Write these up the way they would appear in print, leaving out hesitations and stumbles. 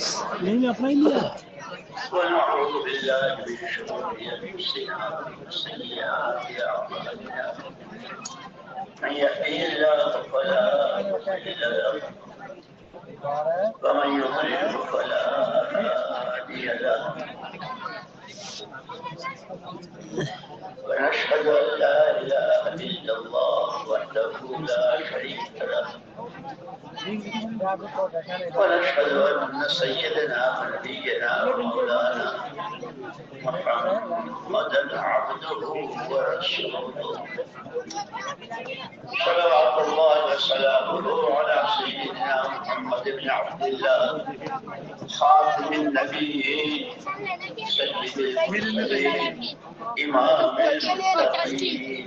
نہیں اپنا ہی نہیں ہے. ونعوذ بالله من شرور انفسنا ومن سيئات اعمالنا من يهده الله فلا مضل له ومن يضلل فلا هادي له ونشهد ان لا اله الا الله وحده لا شريك له ونشهد أن سيدنا ونبينا ومولانا محمدا عبده ورسوله صلوات الله وسلامه على سيدنا محمد بن عبد الله خاتم النبيين سيد المرسلين إمام المتقين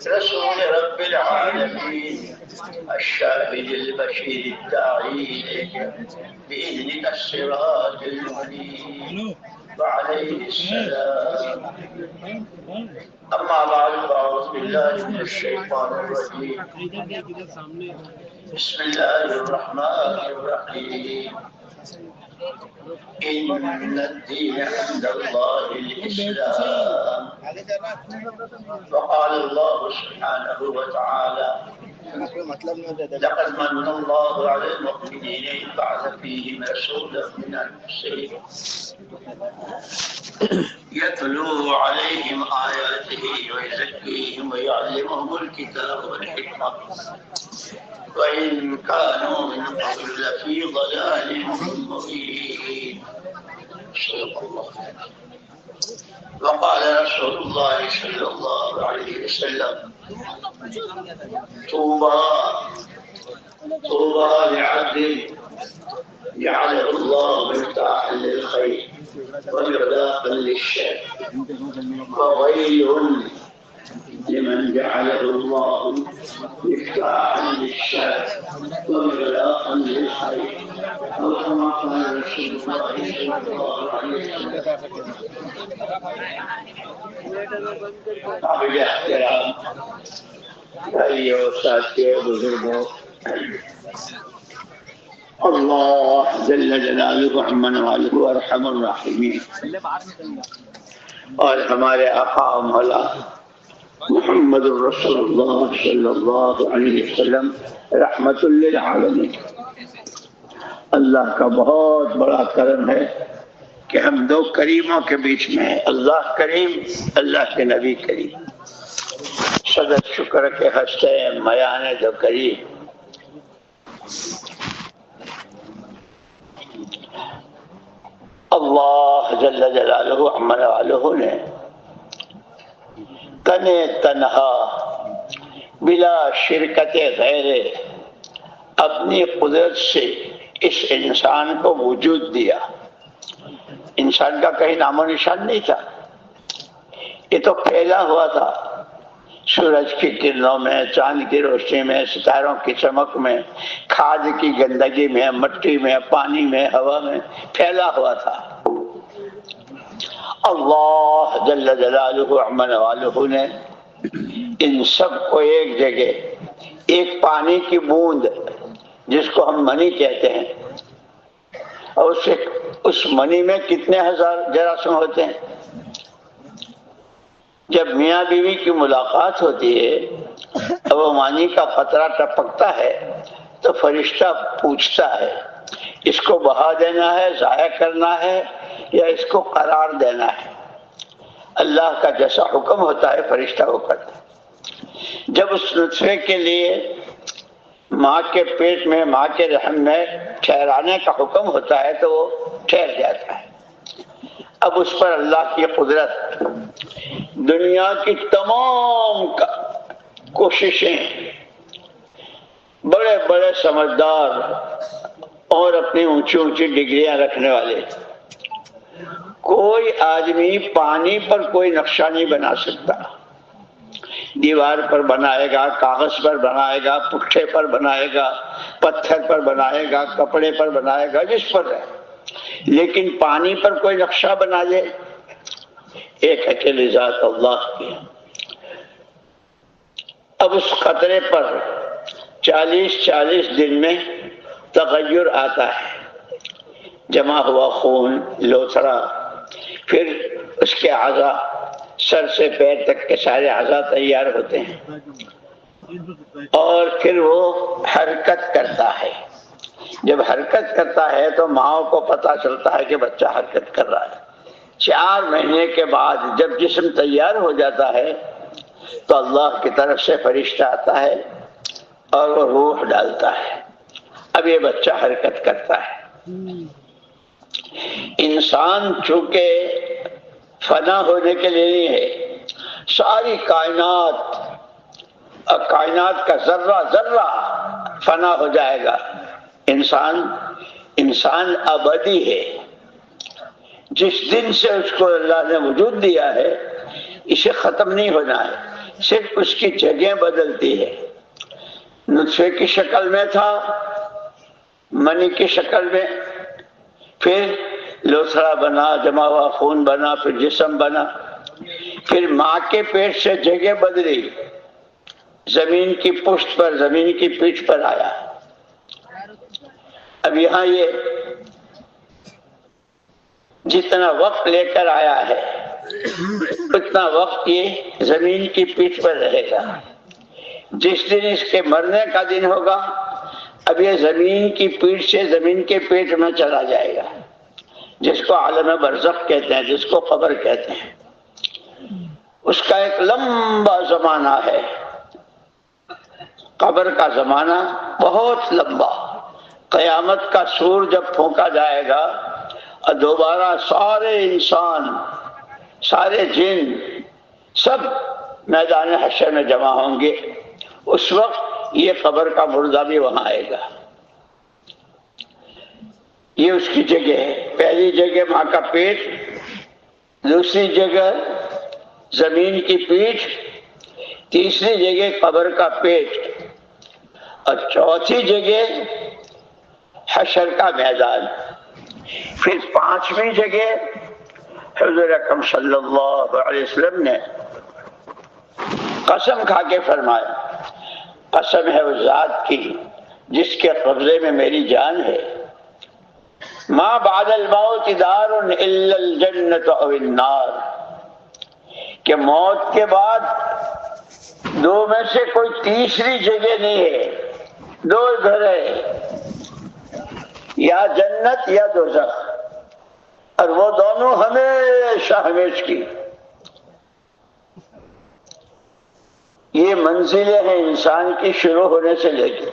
رسول رب العالمين الشاهد البشير الداعي بإذنك الصراط المنيب وعليه السلام. أما بعد فأعوذ بالله من الشيطان الرجيم. بسم الله الرحمن الرحيم. إن الدين عند الله الإسلام. وقال الله سبحانه وتعالى لقد من الله على المؤمنين إذ بعث فيهم رسولا من أنفسهم يتلو عليهم آياته ويزكيهم ويعلمهم الكتاب والحكمة وإن كانوا من قبل لفي ضلال مبين. صدق الله. وقال رسول الله صلى الله عليه وسلم طوبى لعبد جعله الله مفتاحا للخير ومغلاقا للشر وويل لمن جعله الله مفتاحا للشر ومغلاقا للخير أو كما قال رسول الله صلى الله عليه وسلم. قابل احترام بھائیو ساتھیو بزرگوں، اللہ جل جلالہ امن والہ ارحم الراحمین اور ہمارے آقا و مولا محمد رسول اللہ صلی اللہ علیہ وسلم رحمت للعالمین. اللہ کا بہت بڑا کرم ہے کہ ہم دو کریموں کے بیچ میں ہیں، اللہ کریم، اللہ کے نبی کریم. صدر شکر کے ہستے میان دو کریم. اللہ جل جلالہ امن والہ نے تنے تنہا بلا شرکت غیر اپنی قدرت سے اس انسان کو وجود دیا. انسان کا کہیں نام و نشان نہیں تھا، یہ تو پھیلا ہوا تھا سورج کی کرنوں میں، چاند کی روشنی میں، ستاروں کی چمک میں، کھاد کی گندگی میں، مٹی میں، پانی میں، ہوا میں پھیلا ہوا تھا. اللہ جل جلالہ امن والہ نے ان سب کو ایک جگہ، ایک پانی کی بوند جس کو ہم منی کہتے ہیں، اور اس منی میں کتنے ہزار جراثیم ہوتے ہیں. جب میاں بیوی کی ملاقات ہوتی ہے اور وہ مانی کا قطرہ ٹپکتا ہے تو فرشتہ پوچھتا ہے اس کو بہا دینا ہے، ضائع کرنا ہے، یا اس کو قرار دینا ہے. اللہ کا جیسا حکم ہوتا ہے فرشتہ وہ کرتا ہے. جب اس نطفے کے لیے ماں کے پیٹ میں، ماں کے رحم میں ٹھہرانے کا حکم ہوتا ہے تو وہ ٹھہر جاتا ہے. اب اس پر اللہ کی قدرت، دنیا کی تمام کوششیں، بڑے بڑے سمجھدار اور اپنی اونچی اونچی ڈگریاں رکھنے والے، کوئی آدمی پانی پر کوئی نقشہ نہیں بنا سکتا. دیوار پر بنائے گا، کاغذ پر بنائے گا، پٹھے پر بنائے گا، پتھر پر بنائے گا، کپڑے پر بنائے گا، جس پر ہے. لیکن پانی پر کوئی نقشہ بنا دے، ایک اکیلی ذات اللہ کی. اب اس قطرے پر 40 دن میں تغیر آتا ہے. جمع ہوا خون لوتھڑا، پھر اس کے اعضاء سر سے پیر تک کے سارے اعضاء تیار ہوتے ہیں اور پھر وہ حرکت کرتا ہے۔ جب حرکت کرتا ہے تو ماں کو پتا چلتا ہے کہ بچہ حرکت کر رہا ہے۔ 4 مہینے کے بعد جب جسم تیار ہو جاتا ہے تو اللہ کی طرف سے فرشتہ آتا ہے اور وہ روح ڈالتا ہے، اب یہ بچہ حرکت کرتا ہے۔ انسان چونکہ فنا ہونے کے لیے نہیں ہے، ساری کائنات اور کائنات کا ذرہ ذرہ فنا ہو جائے گا، انسان ابدی ہے۔ جس دن سے اس کو اللہ نے وجود دیا ہے اسے ختم نہیں ہونا ہے، صرف اس کی جگہ بدلتی ہے۔ نطفے کی شکل میں تھا، منی کی شکل میں، پھر لوتھڑا بنا، جمع ہوا خون بنا، پھر جسم بنا، پھر ماں کے پیٹ سے جگہ بدلی، زمین کی پشت پر، زمین کی پیٹھ پر آیا۔ اب یہاں یہ جتنا وقت لے کر آیا ہے اتنا وقت یہ زمین کی پیٹھ پر رہے گا۔ جس دن اس کے مرنے کا دن ہوگا اب یہ زمین کی پیٹھ سے زمین کے پیٹ میں چلا جائے گا، جس کو عالم برزخ کہتے ہیں، جس کو قبر کہتے ہیں۔ اس کا ایک لمبا زمانہ ہے، قبر کا زمانہ بہت لمبا۔ قیامت کا سور جب پھونکا جائے گا اور دوبارہ سارے انسان، سارے جن، سب میدان حشر میں جمع ہوں گے، اس وقت یہ قبر کا مردہ بھی وہاں آئے گا۔ یہ اس کی جگہ ہے۔ پہلی جگہ ماں کا پیٹ، دوسری جگہ زمین کی پیٹھ، تیسری جگہ قبر کا پیٹ اور چوتھی جگہ حشر کا میدان۔ پھر 5ویں جگہ حضور اکرم صلی اللہ علیہ وسلم نے قسم کھا کے فرمایا، قسم ہے اس ذات کی جس کے قبضے میں میری جان ہے، ما بعد الموت دار الا الجنت او النار، کہ موت کے بعد 2 میں سے کوئی تیسری جگہ نہیں ہے، 2 گھر ہے، یا جنت یا دوزخ، اور وہ دونوں ہمیشہ ہمیش کی۔ یہ منزلیں ہیں انسان کی شروع ہونے سے لے کے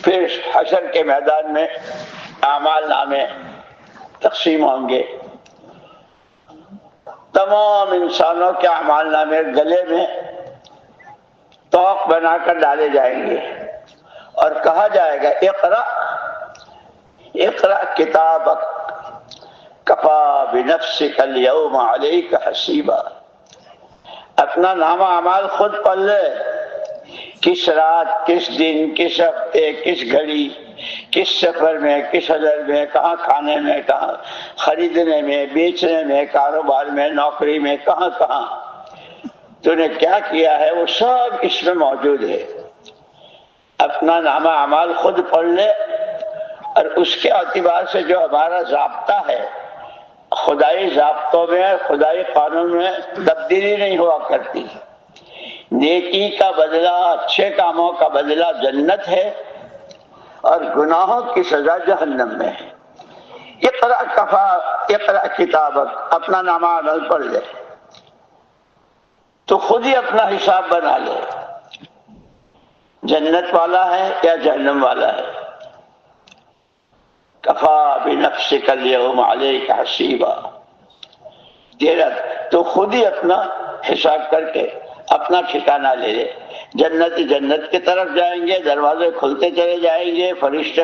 پھر حشر کے میدان میں اعمال نامے تقسیم ہوں گے۔ تمام انسانوں کے اعمال نامے گلے میں توق بنا کر ڈالے جائیں گے اور کہا جائے گا اقرأ اقرأ کتابک کفا بنفسک اليوم علیک حسیبا، اپنا نامہ اعمال خود پڑھ لے، کس رات، کس دن، کس ہفتے، کس گھڑی، کس سفر میں، کس حضر میں، کہاں کھانے میں، کہاں خریدنے میں، بیچنے میں، کاروبار میں، نوکری میں، کہاں کہاں تو نے کیا کیا ہے وہ سب اس میں موجود ہے۔ اپنا نامہ اعمال خود پڑھ لے، اور اس کے اعتبار سے جو ہمارا ضابطہ ہے، خدائی ضابطوں میں، خدائی قانون میں تبدیلی نہیں ہوا کرتی۔ نیکی کا بدلہ، اچھے کاموں کا بدلہ جنت ہے اور گناہوں کی سزا جہنم میں ہے۔ اقرأ کفا اقرأ کتابک، اپنا نامہ عمل پڑھ لے تو خود ہی اپنا حساب بنا لے، جنت والا ہے یا جہنم والا ہے۔ کفا بنفسک اليوم علیک حسیبا، تیرا تو خود ہی اپنا حساب کر کے اپنا ٹھکانہ لے لے۔ جنت کی طرف جائیں گے، دروازے کھلتے چلے جائیں گے، فرشتے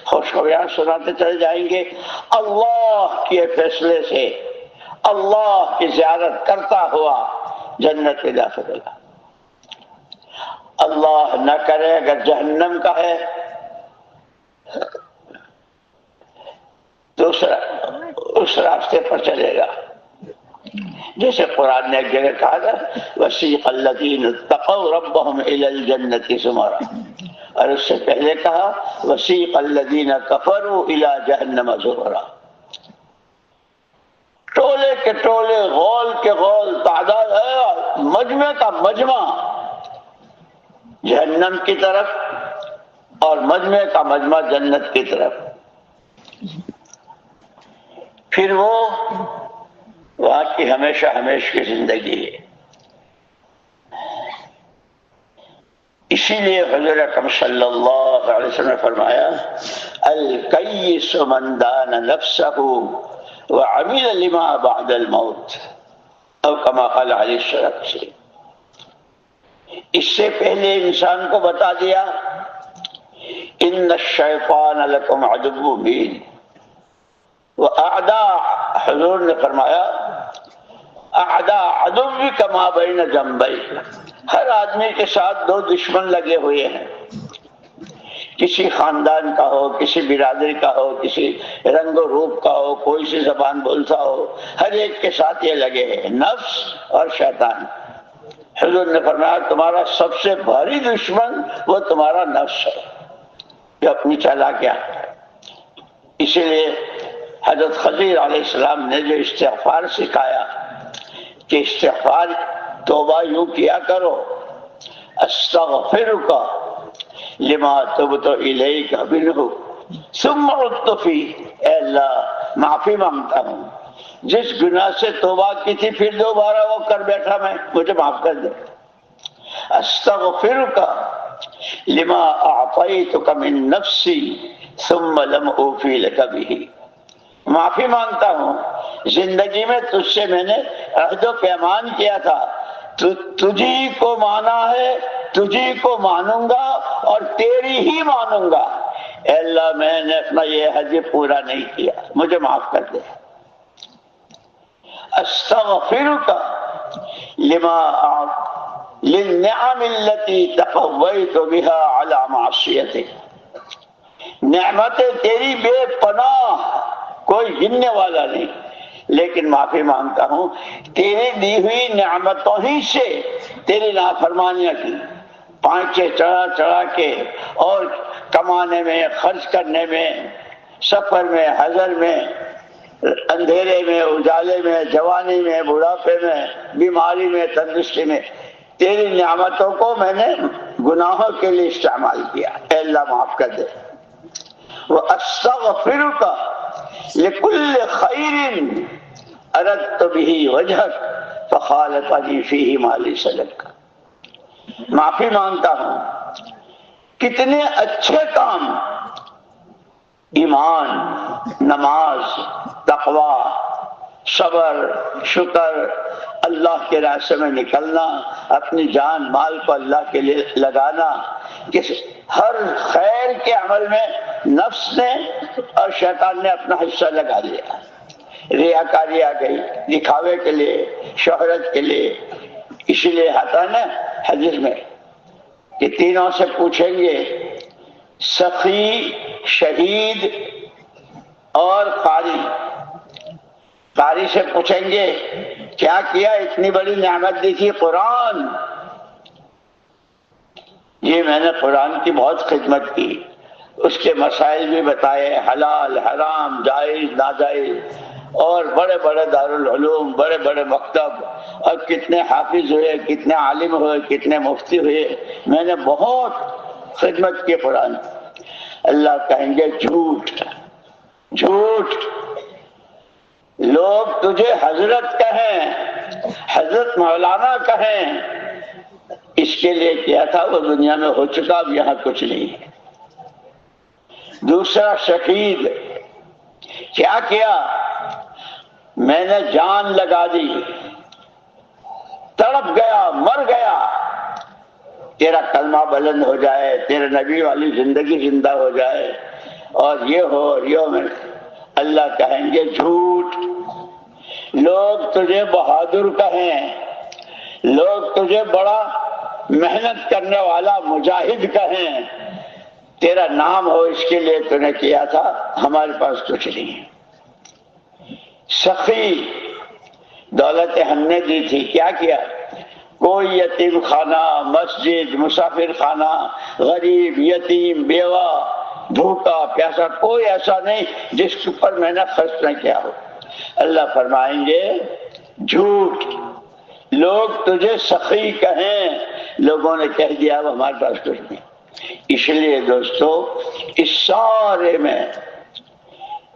خوشخبریاں سناتے چلے جائیں گے۔ اللہ کے فیصلے سے اللہ کی زیارت کرتا ہوا جنت میں داخل ہوگا۔ اللہ نہ کرے اگر جہنم کا ہے تو اس راستے پر چلے گا، جیسے قرآن نے ایک جگہ کہا تھا وسیق الذین اتقوا ربهم الی الجنۃ زمرا، اور اس سے پہلے کہا وسیق الذین کفروا الی جہنم زمرا۔ کے ٹولے، غول کے غول، تعداد ہے مجمع کا مجمع جہنم کی طرف اور مجمع کا مجمع جنت کی طرف. پھر وہ وہاں کی ہمیشہ ہمیش کی زندگی ہے. اسی لیے حضور اکرم صلی اللہ علیہ وسلم نے فرمایا الکیس من دان نفسہ وعمل لما بعد الموت، او کما قال علیہ السلام. اس سے پہلے انسان کو بتا دیا ان الشیطان لکم عدو مبین واعداء، حضور نے فرمایا اعداء عدوک ما بین جنبیک، ہر آدمی کے ساتھ دو دشمن لگے ہوئے ہیں، کسی خاندان کا ہو، کسی برادری کا ہو، کسی رنگ و روپ کا ہو، کوئی سی زبان بولتا ہو، ہر ایک کے ساتھ یہ لگے ہیں، نفس اور شیطان. حضور نے فرمایا تمہارا سب سے بھاری دشمن وہ تمہارا نفس ہے جو اپنی چالاکیاں. اسی لیے حضرت خضر علیہ السلام نے جو استغفار سکھایا کہ استغفار توبہ یوں کیا کرو استغفرک لما تبت الیک منہ ثم عدت فیہ، اے اللہ معافی مانگتا ہوں جس گناہ سے توبہ کی تھی پھر دوبارہ وہ کر بیٹھا میں، مجھے معاف کر دے. استغفرک لما اعطیتک من نفسی ثم لم اوفی لک بہ، معافی مانگتا ہوں زندگی میں تجھ سے میں نے عہد و پیمان کیا تھا، تجھی کو مانا ہے، تجھی کو مانوں گا اور تیری ہی مانوں گا. اے اللہ میں نے اپنا یہ عہد پورا نہیں کیا، مجھے معاف کر دے. استغفرک لما للنعم التي تقویت بها على معصیتک، نعمتیں تیری بے پناہ، کوئی گننے والا نہیں، لیکن معافی مانگتا ہوں تیری دی ہوئی نعمتوں ہی سے تیری نافرمانیاں کی، پانچے چڑھا چڑھا کے اور کمانے میں، خرچ کرنے میں، سفر میں، حضر میں، اندھیرے میں، اجالے میں، جوانی میں، بڑھاپے میں، بیماری میں، تندرستی میں، تیری نعمتوں کو میں نے گناہوں کے لیے استعمال کیا، اے اللہ معاف کر دے. وَأَسْتَغْفِرُكَ لِكُلِّ خَيْرٍ أَرَدْتُ بِهِ وَجْهَكَ فَخَالَفَنِي فِيهِ مَا لَيْسَ لَكَ، معافی مانگتا ہوں کتنے اچھے کام، ایمان، نماز، تقوی، صبر، شکر، اللہ کے راستے میں نکلنا، اپنی جان مال کو اللہ کے لیے لگانا، ہر خیر کے عمل میں نفس نے اور شیطان نے اپنا حصہ لگا لیا. ریاکاری آ گئی، دکھاوے کے لیے، شہرت کے لیے. اسی لیے آتا نا حدیث میں کہ تینوں سے پوچھیں گے، سخی، شہید اور قاری. قاری سے پوچھیں گے کیا کیا، اتنی بڑی نعمت دی تھی قرآن، یہ میں نے قرآن کی بہت خدمت کی، اس کے مسائل بھی بتائے، حلال، حرام، جائز، ناجائز، اور بڑے بڑے دارالعلوم، بڑے بڑے مکتب، اور کتنے حافظ ہوئے، کتنے عالم ہوئے، کتنے مفتی ہوئے، میں نے بہت خدمت کی قرآن. اللہ کہیں گے جھوٹ، جھوٹ، لوگ تجھے حضرت کہیں، حضرت مولانا کہیں، اس کے لیے کیا تھا وہ دنیا میں ہو چکا، اب یہاں کچھ نہیں ہے. دوسرا شہید، کیا کیا، میں نے جان لگا دی، تڑپ گیا، مر گیا، تیرا کلمہ بلند ہو جائے، تیرے نبی والی زندگی زندہ ہو جائے، اور یہ ہو اور یہ ہو. میں اللہ کہیں گے جھوٹ. لوگ تجھے بہادر کہیں، لوگ تجھے بڑا محنت کرنے والا مجاہد کہیں، تیرا نام ہو اس کے لیے تو نے کیا تھا، ہمارے پاس کچھ نہیں ہے. سخی، دولت ہم نے دی تھی، کیا کیا، کوئی یتیم خانہ، مسجد، مسافر خانہ، غریب، یتیم، بیوہ، بھوکا پیاسا کوئی ایسا نہیں جس کے اوپر میں نے خرچ نہ کیا ہو. اللہ فرمائیں گے جھوٹ، لوگ تجھے سخی کہیں، لوگوں نے کہہ دیا اب ہمارے پاس کچھ نہیں۔ اس لیے دوستو اس سارے میں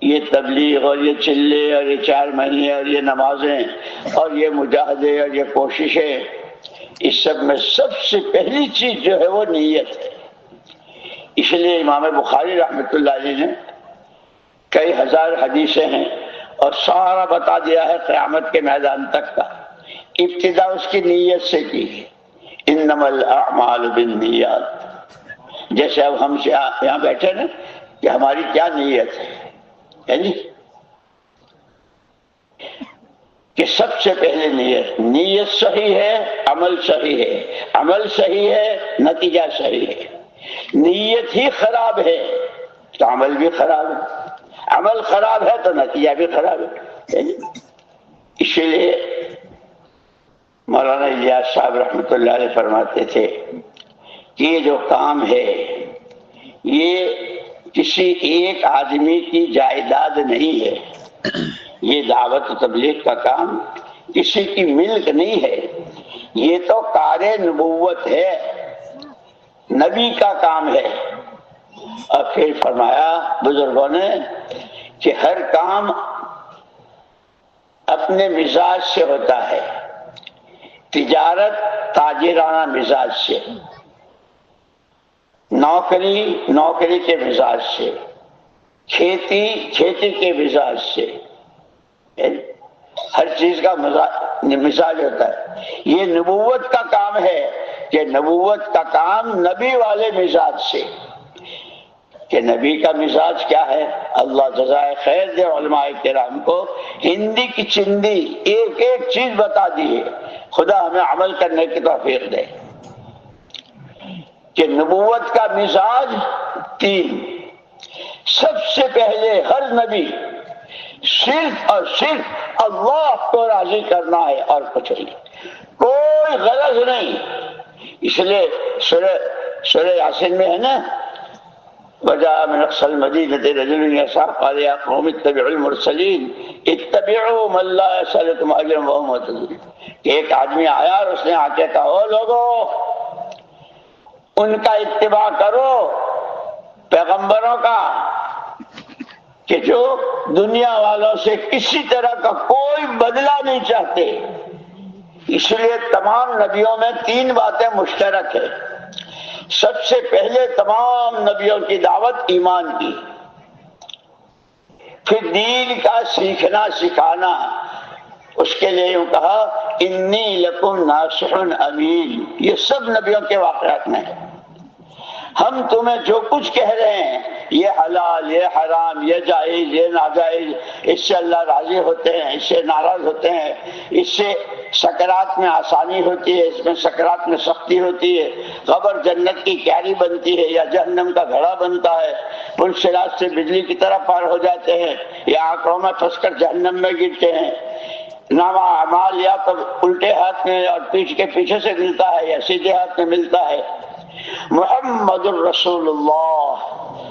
یہ تبلیغ اور یہ چلے اور یہ 4 مہینے اور یہ نمازیں اور یہ مجاہدے اور یہ کوششیں، اس سب میں سب سے پہلی چیز جو ہے وہ نیت ہے۔ اس لیے امام بخاری رحمۃ اللہ علیہ نے کئی ہزار حدیثیں ہیں اور سارا بتا دیا ہے قیامت کے میدان تک کا۔ ابتدا اس کی نیت سے کی، انما الاعمال بالنیات۔ جیسے اب ہم یہاں بیٹھے نا کہ ہماری کیا نیت ہے جی، کہ سب سے پہلے نیت صحیح ہے، عمل صحیح ہے، عمل صحیح ہے، نتیجہ صحیح ہے۔ نیت ہی خراب ہے تو عمل بھی خراب ہے، عمل خراب ہے تو نتیجہ بھی خراب ہے۔ اس لیے مولانا الیاس صاحب رحمۃ اللہ علیہ فرماتے تھے کہ یہ جو کام ہے یہ کسی ایک آدمی کی جائیداد نہیں ہے، یہ دعوت و تبلیغ کا کام کسی کی ملک نہیں ہے، یہ تو کار نبوت ہے، نبی کا کام ہے۔ اور پھر فرمایا بزرگوں نے کہ ہر کام اپنے مزاج سے ہوتا ہے، تجارت تاجرانہ مزاج سے، نوکری کے مزاج سے، کھیتی کے مزاج سے، ہر چیز کا مزاج ہوتا ہے۔ یہ نبوت کا کام ہے کہ نبوت کا کام نبی والے مزاج سے، کہ نبی کا مزاج کیا ہے؟ اللہ جزائے خیر دے علماء کرام کو ہندی کی چندی ایک ایک چیز بتا دی ہے، خدا ہمیں عمل کرنے کی توفیق دے۔ کہ نبوت کا مزاج 3، سب سے پہلے ہر نبی صرف اور صرف اللہ کو راضی کرنا ہے اور کچھ نہیں، کوئی غرض نہیں۔ اس لیے سورہ یاسین میں ہے نا، وجاء من اقصى المدينة رجل يسعى قال يا قوم اتبعوا المرسلين اتبعوا من لا يسألكم أجرا وهم مهتدون۔ ایک آدمی آیا اور اس نے آ کے کہا او لوگو ان کا اتباع کرو، پیغمبروں کا، کہ جو دنیا والوں سے کسی طرح کا کوئی بدلہ نہیں چاہتے۔ اس لیے تمام نبیوں میں 3 باتیں مشترک ہیں۔ سب سے پہلے تمام نبیوں کی دعوت ایمان کی، پھر دین کا سیکھنا سکھانا، اس کے لیے یوں کہا انی لکم ناصح امین۔ یہ سب نبیوں کے واقعات میں ہے۔ ہم تمہیں جو کچھ کہہ رہے ہیں، یہ حلال، یہ حرام، یہ جائز، یہ ناجائز، اس سے اللہ راضی ہوتے ہیں، اس سے ناراض ہوتے ہیں، اس سے سکرات میں آسانی ہوتی ہے، اس میں سکرات میں سختی ہوتی ہے، قبر جنت کی کیاری بنتی ہے یا جہنم کا گھڑا بنتا ہے، پل صراط سے بجلی کی طرح پار ہو جاتے ہیں یا آنکڑوں میں پھنس کر جہنم میں گرتے ہیں۔ نامہ اعمال یا تو الٹے ہاتھ میں اور پیٹھ کے پیچھے سے ملتا ہے یا سیدھے ہاتھ میں ملتا ہے۔ محمد الرسول اللہ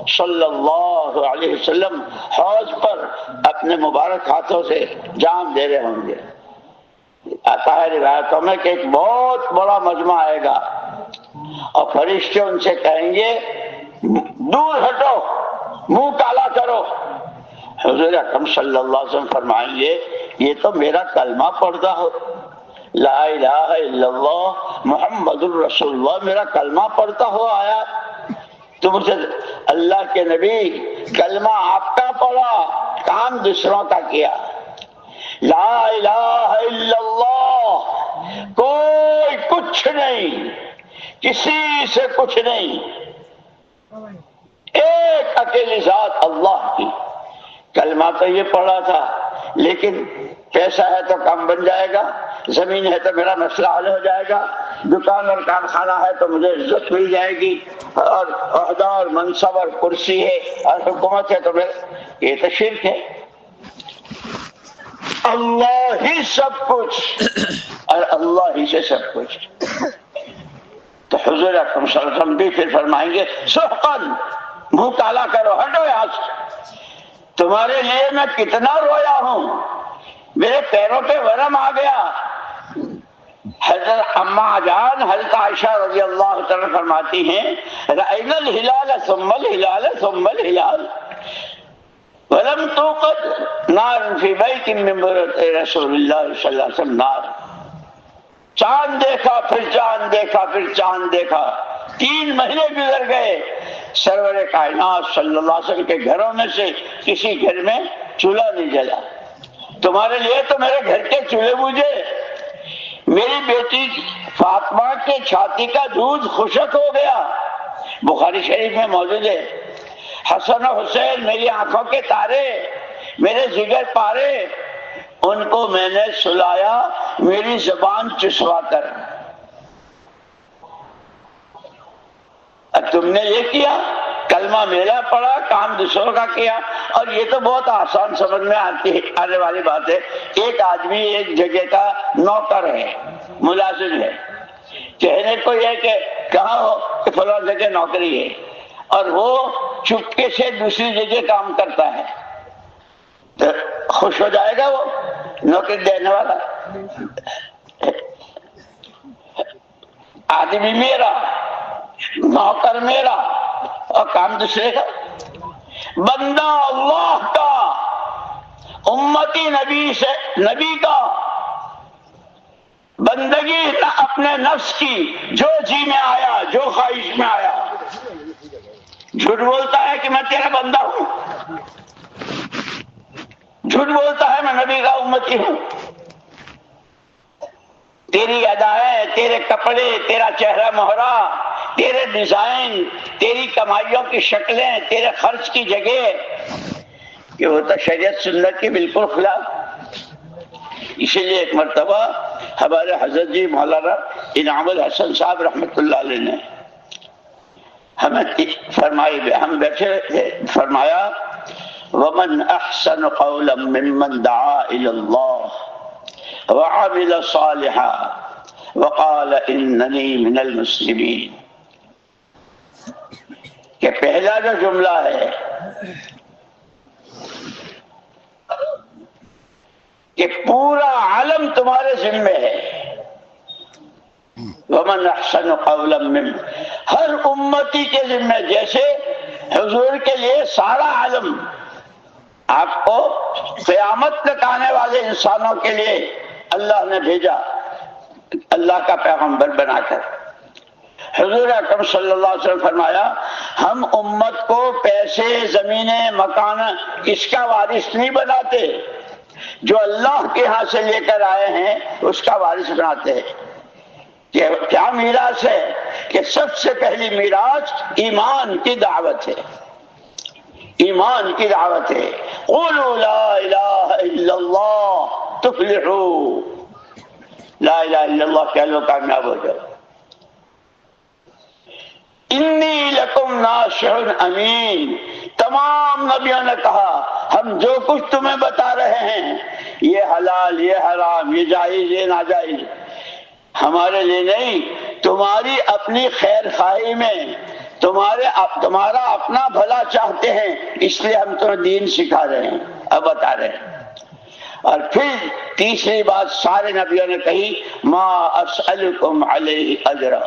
صلی اللہ علیہ وسلم حوض پر اپنے مبارک ہاتھوں سے جام دے رہے ہوں گے۔ آتا ہے روایتوں میں کہ ایک بہت بڑا مجمع آئے گا اور فرشتے ان سے کہیں گے دور ہٹو، منہ کالا کرو۔ حضور اکرم صلی اللہ علیہ وسلم فرمائیں گے یہ تو میرا کلمہ پڑھتا ہو، لا الہ الا اللہ محمد الرسول اللہ، میرا کلمہ پڑھتا ہو آیا، تو مجھے اللہ کے نبی کلمہ آپ کا پڑھا، کام دوسروں کا کیا۔ لا الہ الا اللہ، کوئی کچھ نہیں، کسی سے کچھ نہیں، ایک اکیلی ذات اللہ کی۔ کلمہ تو یہ پڑھا تھا، لیکن پیسہ ہے تو کام بن جائے گا، زمین ہے تو میرا مسئلہ حل ہو جائے گا، دکان اور کارخانہ ہے تو مجھے عزت مل جائے گی، اور عہدہ اور منصب اور کرسی ہے اور حکومت ہے تو یہ تو شرک ہے۔ اللہ ہی سب کچھ اور اللہ ہی سے سب کچھ۔ تو حضور اکرم صلی اللہ علیہ وسلم بھی پھر فرمائیں گے سحقاً، منہ کالا کرو، ہٹو یہاں سے، تمہارے لیے میں کتنا رویا ہوں، میرے پیروں پہ ورم آ گیا۔ حضرت اماں جان حضرت عائشہ رضی اللہ تعالیٰ فرماتی ہیں رأینا الہلال ثم الہلال ثم الہلال ولم توقد نار فی بیت من بیوت رسول اللہ صلی اللہ علیہ وسلم نار۔ چاند دیکھا پھر چاند دیکھا پھر چاند دیکھا، 3 مہینے گزر گئے، سرور کائنات صلی اللہ علیہ وسلم کے گھروں میں سے کسی گھر میں چولہا نہیں جلا۔ تمہارے لیے تو میرے گھر کے چولہے بوجھے، میری بیٹی فاطمہ کے چھاتی کا دودھ خشک ہو گیا، بخاری شریف میں موجود ہے۔ حسن و حسین میری آنکھوں کے تارے، میرے جگر پارے، ان کو میں نے سلایا میری زبان چسوا کر۔ اب تم نے یہ کیا، کلمہ میرا پڑھا، کام دوسروں کا کیا۔ اور یہ تو بہت آسان سمجھ میں آنے والی بات ہے۔ ایک آدمی ایک جگہ کا نوکر ہے، ملازم ہے، کہنے کو یہ کہ کہاں ہو کہ فلاں جگہ نوکری ہے، اور وہ چپکے سے دوسری جگہ کام کرتا ہے، تو خوش ہو جائے گا وہ نوکری دینے والا؟ آدمی میرا، نوکر میرا، اور کام دوسرے کا۔ بندہ اللہ کا، امتی نبی کا، بندگی اپنے نفس کی، جو جی میں آیا، جو خواہش میں آیا۔ جھوٹ بولتا ہے کہ میں تیرا بندہ ہوں، جھوٹ بولتا ہے میں نبی کا امتی ہوں۔ تیری ادائیں، تیرے کپڑے، تیرا چہرہ مہرا، تیرے ڈیزائن، تیری کمائیوں کی شکلیں، تیرے خرچ کی جگہ، کہ وہ تو شریعت سنت کے بالکل خلاف۔ اسی لیے ایک مرتبہ ہمارے حضرت جی مولانا انعام الحسن صاحب رحمۃ اللہ علیہ نے ہمیں فرمائی، ہم بیٹھے تھے، فرمایا وَمَنْ أَحْسَنُ قَوْلًا مِّمَّنْ دَعَا إِلَى اللَّهِ وَعَمِلَ صَالِحًا وَقَالَ إِنَّنِي مِنَ الْمُسْلِمِينَ۔ کہ پہلا جو جملہ ہے کہ پورا عالم تمہارے ذمے ہے، وَمَنْ أَحْسَنُ قَوْلًا مِّمَّنْ، ہر امتی کے ذمے، جیسے حضور کے لیے سارا عالم، آپ کو قیامت تک آنے والے انسانوں کے لیے اللہ نے بھیجا، اللہ کا پیغمبر بنا کر۔ حضور اکرم صلی اللہ علیہ وسلم فرمایا ہم امت کو پیسے، زمینیں، مکان اس کا وارث نہیں بناتے، جو اللہ کے ہاں سے لے کر آئے ہیں اس کا وارث بناتے ہیں۔ کہ کیا میراث ہے؟ کہ سب سے پہلی میراث ایمان کی دعوت ہے، ایمان کی دعوت ہے۔ قولوا لا الہ الا اللہ تفلحوا، لا الہ الا اللہ کہہ لو کامیاب ہو جاؤ۔ انی لکم ناصح امین، تمام نبیوں نے کہا ہم جو کچھ تمہیں بتا رہے ہیں، یہ حلال، یہ حرام، یہ جائز، یہ ناجائز، ہمارے لیے نہیں، تمہاری اپنی خیر خواہی میں، تمہارا اپنا بھلا چاہتے ہیں، اس لیے ہم تمہیں دین سکھا رہے ہیں، اب بتا رہے ہیں۔ اور پھر تیسری بات سارے نبیوں نے کہی ما اسألکم علیہ اجرا،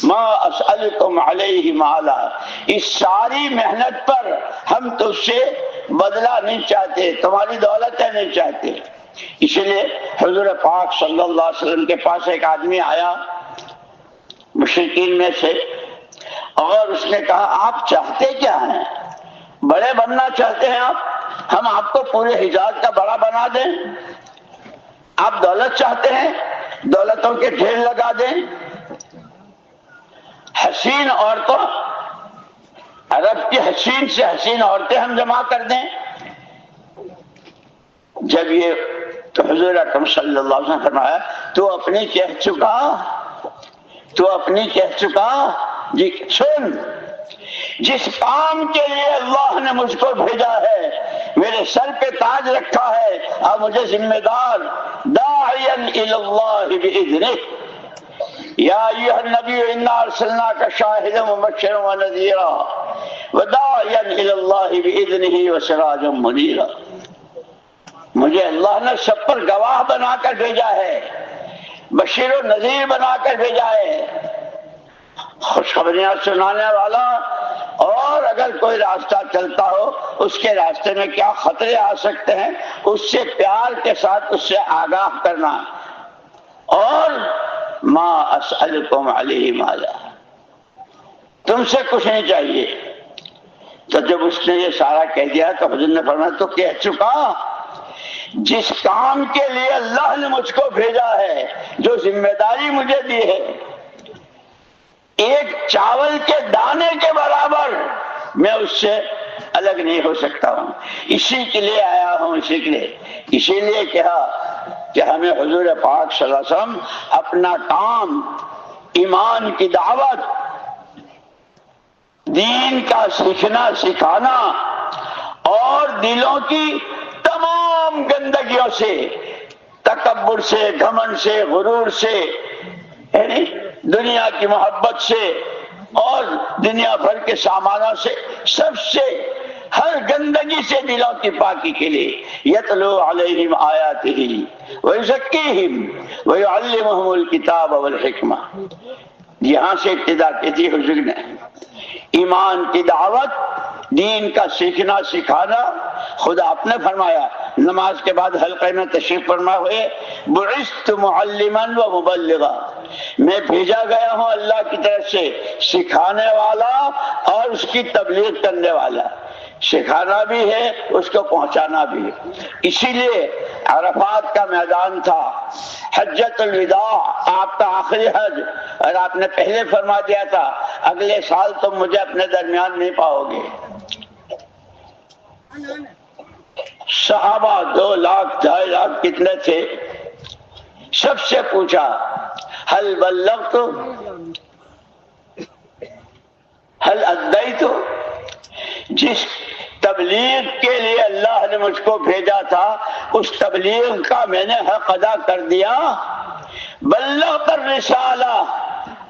ما اسألکم علیہ مالا، اس ساری محنت پر ہم تجھ سے بدلہ نہیں چاہتے، تمہاری دولتیں نہیں چاہتے۔ اسی لیے حضور پاک صلی اللہ علیہ وسلم کے پاس ایک آدمی آیا مشرکین میں سے، اور اس نے کہا آپ چاہتے کیا ہیں؟ بڑے بننا چاہتے ہیں آپ؟ ہم آپ کو پورے حجاز کا بڑا بنا دیں؟ آپ دولت چاہتے ہیں؟ دولتوں کے ڈھیر لگا دیں؟ حسین عورتوں، عرب کی حسین سے حسین عورتیں ہم جمع کر دیں؟ جب یہ تو حضور اکرم صلی اللہ علیہ وسلم فرمایا تو اپنی کہہ چکا، تو اپنی کہہ چکا، جی سن، جس کام کے لیے اللہ نے مجھ کو بھیجا ہے، میرے سر پہ تاج رکھا ہے، اب مجھے ذمہ دار، داعیا الی اللہ باذنہ، یا ایھا النبی انا ارسلناک شاہدا ومبشرا ونذیرا وداعیا الی اللہ باذنہ وسراجا منیرا۔ مجھے اللہ نے سب پر گواہ بنا کر بھیجا ہے، بشیر و نذیر بنا کر بھیجا ہے، خوشخبریاں سنانے والا، اور اگر کوئی راستہ چلتا ہو اس کے راستے میں کیا خطرے آ سکتے ہیں اس سے پیار کے ساتھ اس سے آگاہ کرنا، اور ما اسألکم علیہ مالا، تم سے کچھ نہیں چاہیے۔ تو جب اس نے یہ سارا کہہ دیا تو حضور نے فرمایا تو کہہ چکا، جس کام کے لیے اللہ نے مجھ کو بھیجا ہے، جو ذمہ داری مجھے دی ہے، ایک چاول کے دانے کے برابر میں اس سے الگ نہیں ہو سکتا ہوں، اسی کے لیے آیا ہوں، اسی لیے کہا کہ ہمیں حضور پاک صلی اللہ علیہ وسلم اپنا کام، ایمان کی دعوت، دین کا سیکھنا سکھانا، اور دلوں کی تمام گندگیوں سے، تکبر سے، گھمنڈ سے، غرور سے، یعنی دنیا کی محبت سے اور دنیا بھر کے سامانوں سے، سب سے، ہر گندگی سے دلوں کی پاکی کے لیے یتلو علیہم آیاتہ ویزکیہم ویعلمہم الکتاب والحکمہ۔ یہاں سے ابتدا کی تھی حضور نے، ایمان کی دعوت، دین کا سیکھنا سکھانا۔ خدا آپ نے فرمایا نماز کے بعد حلقے میں تشریف فرما ہوئے، بعثت معلما و مبلغا، میں بھیجا گیا ہوں اللہ کی طرف سے سکھانے والا اور اس کی تبلیغ کرنے والا، سکھانا بھی ہے اس کو پہنچانا بھی ہے۔ اسی لیے عرفات کا میدان تھا، حجۃ الوداع، آپ کا آخری حج، اور آپ نے پہلے فرما دیا تھا اگلے سال تم مجھے اپنے درمیان نہیں پاؤ گے۔ صحابہ 2 لاکھ 2.5 لاکھ کتنے تھے، سب سے پوچھا حل بلغت حل ادیت، جس تبلیغ کے لیے اللہ نے مجھ کو بھیجا تھا اس تبلیغ کا میں نے حق ادا کر دیا۔ بلغت الرسالہ،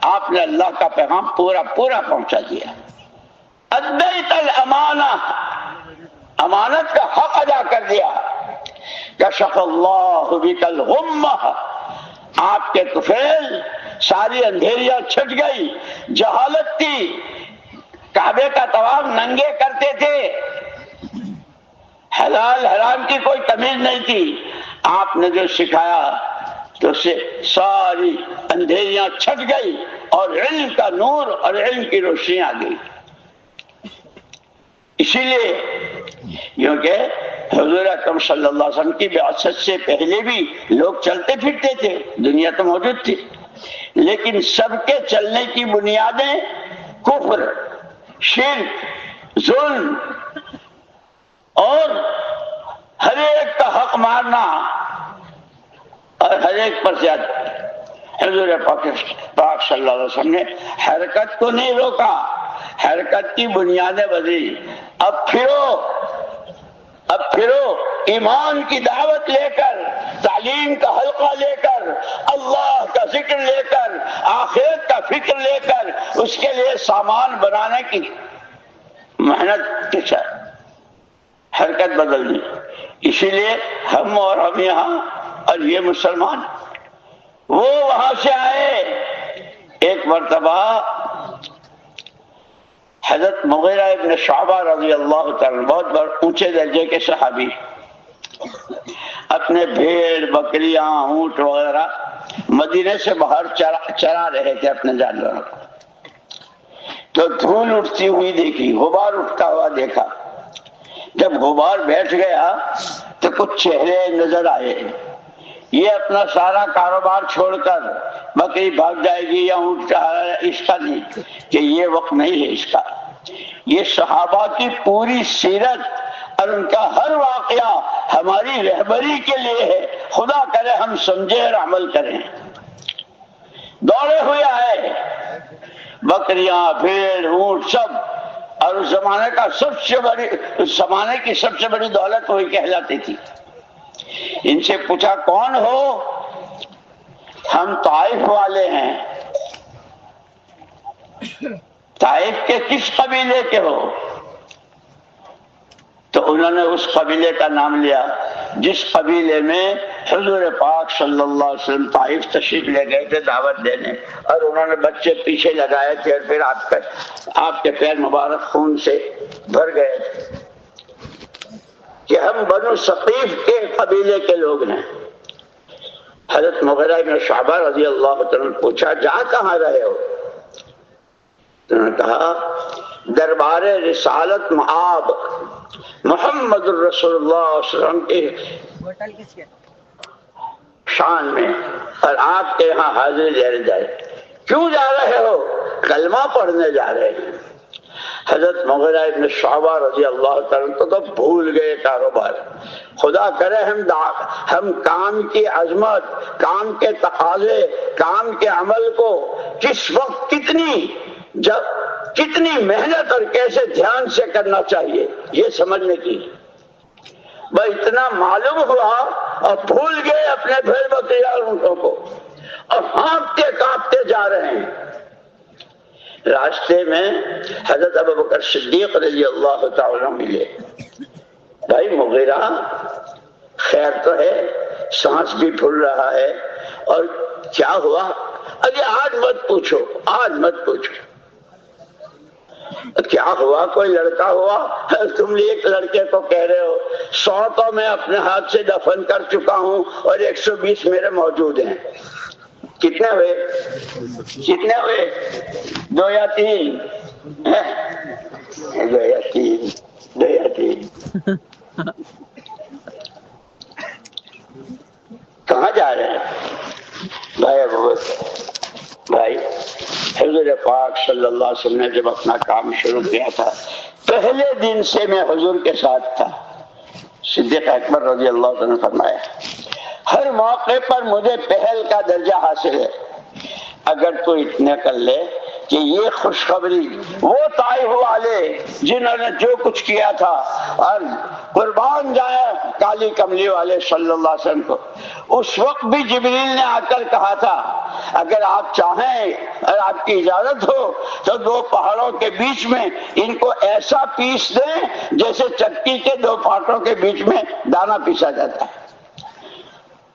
آپ نے اللہ کا پیغام پورا پہنچا دیا۔ ادیت الامانہ، امانت کا حق ادا کر دیا۔ کشف اللہ بک الغمہ، آپ کے طفیل ساری اندھیریاں چھٹ گئی، جہالت تھی، کعبے کا طواف ننگے کرتے تھے، حلال حرام کی کوئی تمیز نہیں تھی، آپ نے جو سکھایا تو اس سے ساری اندھیریاں چھٹ گئی اور علم کا نور اور علم کی روشنی آ گئی۔ اسی لیے کیونکہ حضور اکرم صلی اللہ علیہ وسلم کی بعثت سے پہلے بھی لوگ چلتے پھرتے تھے، دنیا تو موجود تھی، لیکن سب کے چلنے کی بنیادیں کفر، شرک، ظلم اور ہر ایک کا حق مارنا اور ہر ایک پر زیادہ۔ حضور پاک صلی اللہ علیہ وسلم نے حرکت کو نہیں روکا، حرکت کی بنیادیں بدلی۔ اب پھرو ایمان کی دعوت لے کر، تعلیم کا حلقہ لے کر، اللہ کا ذکر لے کر، آخرت کا فکر لے کر، اس کے لیے سامان بنانے کی محنت کے ساتھ حرکت بدلنی۔ اسی لیے ہم اور ہم یہاں اور یہ مسلمان، وہ وہاں سے آئے۔ ایک مرتبہ حضرت مغیرہ ابن شعبہ رضی اللہ تعالیٰ، بہت اونچے درجے کے صحابی، اپنے بھیڑ بکریاں اونٹ وغیرہ مدینے سے باہر چرا رہے تھے اپنے جانوروں کو، تو دھول اٹھتی ہوئی دیکھی، غبار اٹھتا ہوا دیکھا۔ جب غبار بیٹھ گیا تو کچھ چہرے نظر آئے، یہ اپنا سارا کاروبار چھوڑ کر بکری بھاگ جائے گی یا اونٹ اس کا نہیں، کہ یہ وقت نہیں ہے اس کا، یہ صحابہ کی پوری سیرت اور ان کا ہر واقعہ ہماری رہبری کے لیے ہے، خدا کرے ہم سمجھیں اور عمل کریں۔ دوڑے ہوئے آئے، بکریاں، بھیڑ، اونٹ سب، اور اس زمانے کا اس زمانے کی سب سے بڑی دولت وہی کہلاتی تھی۔ ان سے پوچھا کون ہو؟ ہم طائف والے ہیں۔ طائف کے کس قبیلے کے ہو؟ تو انہوں نے اس قبیلے کا نام لیا جس قبیلے میں حضور پاک صلی اللہ علیہ وسلم طائف تشریف لے گئے تھے دعوت دینے، اور انہوں نے بچے پیچھے لگائے تھے اور پھر آپ کے پیر مبارک خون سے بھر گئے تھے کہ ہم بنو ثقیف کے قبیلے کے لوگ ہیں۔ حضرت مغیرہ بن شعبہ رضی اللہ عنہ نے پوچھا جا کہاں رہے ہو؟ انہوں نے کہا دربار رسالت معاب محمد الرسول اللہ صلی اللہ علیہ وسلم کی شان میں، اور آپ کے یہاں حاضری لے جائے۔ کیوں جا رہے ہو؟ کلمہ پڑھنے جا رہے ہیں۔ حضرت مغیرہ ابن شعبہ رضی اللہ تعالیٰ تو بھول گئے کاروبار۔ خدا کرے ہم کام کی عظمت، کام کے تقاضے، کام کے عمل کو کس وقت کتنی محنت اور کیسے دھیان سے کرنا چاہیے یہ سمجھنے کی، بس اتنا معلوم ہوا اور بھول گئے اپنے بھیڑ بکری اور اونٹوں کو، اور ہانپتے کانپتے جا رہے ہیں۔ راستے میں حضرت ابوبکر صدیق رضی اللہ تعالیٰ ملے۔ بھائی مغیرہ خیر تو ہے، سانس بھی پھول رہا ہے، اور کیا ہوا؟ ارے آج مت پوچھو، آج مت پوچھو کیا ہوا، کوئی لڑکا ہوا؟ تم ایک لڑکے کو کہہ رہے ہو 100 تو میں اپنے ہاتھ سے دفن کر چکا ہوں اور 120 میرے موجود ہیں۔ کتنے ہوئے 2 یا 3؟ 2 یا 3 کہاں جا رہے ہیں بھائی؟ حضور پاک صلی اللہ علیہ وسلم نے جب اپنا کام شروع کیا تھا، پہلے دن سے میں حضور کے ساتھ تھا۔ صدیق اکبر رضی اللہ عنہ نے فرمایا ہر موقع پر مجھے پہل کا درجہ حاصل ہے۔ اگر تو اتنے کر لے کہ یہ خوشخبری وہ طائف والے جنہوں نے جو کچھ کیا تھا، اور قربان جائے کالی کملی والے صلی اللہ علیہ وسلم کو، اس وقت بھی جبریل نے آ کر کہا تھا اگر آپ چاہیں اور آپ کی اجازت ہو تو 2 پہاڑوں کے بیچ میں ان کو ایسا پیس دیں جیسے چکی کے 2 پاٹوں کے بیچ میں دانا پیسا جاتا ہے۔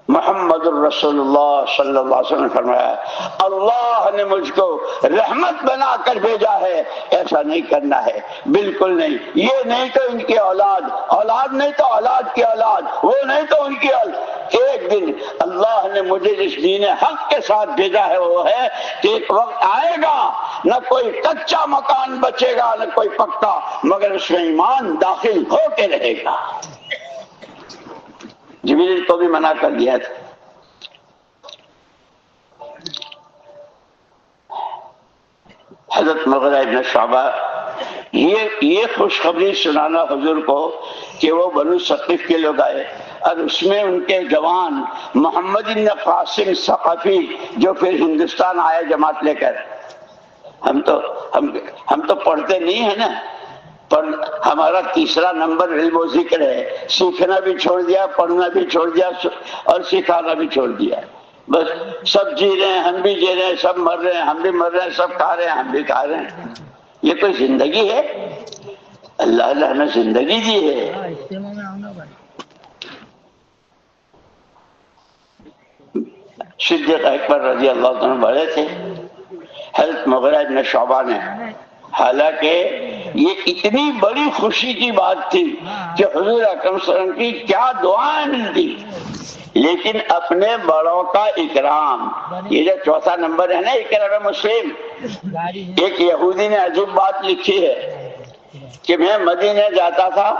محمد الرسول اللہ صلی اللہ علیہ وسلم نے فرمایا اللہ نے مجھ کو رحمت بنا کر بھیجا ہے، ایسا نہیں کرنا ہے، بالکل نہیں۔ یہ نہیں تو ان کی اولاد نہیں تو اولاد کی اولاد، وہ نہیں تو ان کی اولاد۔ ایک دن اللہ نے مجھے جس دین حق کے ساتھ بھیجا ہے وہ ہے کہ ایک وقت آئے گا نہ کوئی کچا مکان بچے گا نہ کوئی پکا، مگر اس میں ایمان داخل ہو کے رہے گا۔ جبریل کو بھی منع کر دیا تھا۔ حضرت مغیرہ ابن شعبہ یہ خوشخبری سنانا حضور کو کہ وہ بنو ثقیف کے لوگ آئے، اور اس میں ان کے جوان محمد بن قاسم ثقفی جو پھر ہندوستان آئے جماعت لے کر۔ ہم تو پڑھتے نہیں ہیں نا، پر ہمارا 3 نمبر علم و ذکر ہے، سیکھنا بھی چھوڑ دیا، پڑھنا بھی چھوڑ دیا اور سکھانا بھی چھوڑ دیا۔ بس سب جی رہے ہیں، ہم بھی جی رہے ہیں، سب مر رہے ہیں، ہم بھی مر رہے ہیں، سب کھا رہے ہیں، ہم بھی کھا رہے ہیں۔ یہ کوئی زندگی ہے؟ اللہ نے زندگی دی ہے۔ صدیق اکبر رضی اللہ عنہ بڑے تھے۔ حضرت مغیرہ بن شعبہ نے، حالانکہ یہ اتنی بڑی خوشی کی بات تھی کہ حضور اکرم صلی اللہ علیہ وسلم کی کیا دعائیں ملتی، لیکن اپنے بڑوں کا اکرام، یہ جو 4 نمبر ہے نا اکرام مسلم، ایک یہودی نے عجیب بات لکھی ہے کہ میں مدینے جاتا تھا،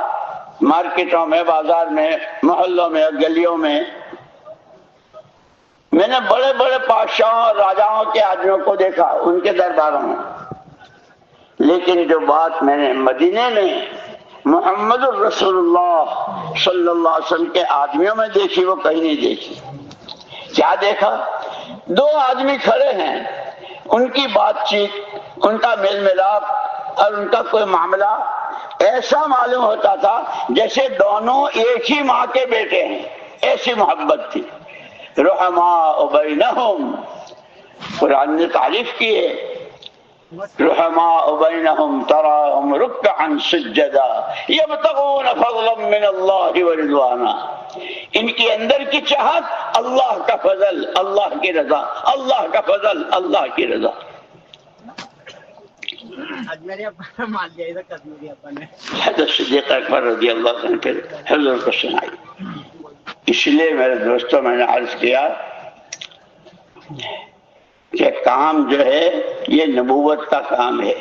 مارکیٹوں میں، بازار میں، محلوں میں، گلیوں میں، میں نے بڑے بڑے بادشاہوں اور راجاؤں کے آدمیوں کو دیکھا ان کے درباروں میں، لیکن جو بات میں نے مدینے میں محمد الرسول اللہ صلی اللہ علیہ وسلم کے آدمیوں میں دیکھی وہ کہیں نہیں دیکھی۔ کیا دیکھا؟ 2 آدمی کھڑے ہیں، ان کی بات چیت، ان کا میل ملاپ اور ان کا کوئی معاملہ ایسا معلوم ہوتا تھا جیسے دونوں ایک ہی ماں کے بیٹے ہیں، ایسی محبت تھی۔ رحماء بینہم، قرآن نے تعریف کی ہے، رحماء بینہم تراہم رکعا سجدا یبتغون فضلا من اللہ ورضوانا۔ ان کے اندر کی چاہت اللہ کا فضل، اللہ کی رضا، اللہ کا فضل، اللہ کی رضا۔ حضرت صدیق اکبر رضی اللہ عنہ پھر حضور کو سنائی۔ اس لیے میرے دوستوں میں نے عرض کیا کہ کام جو ہے یہ نبوت کا کام ہے،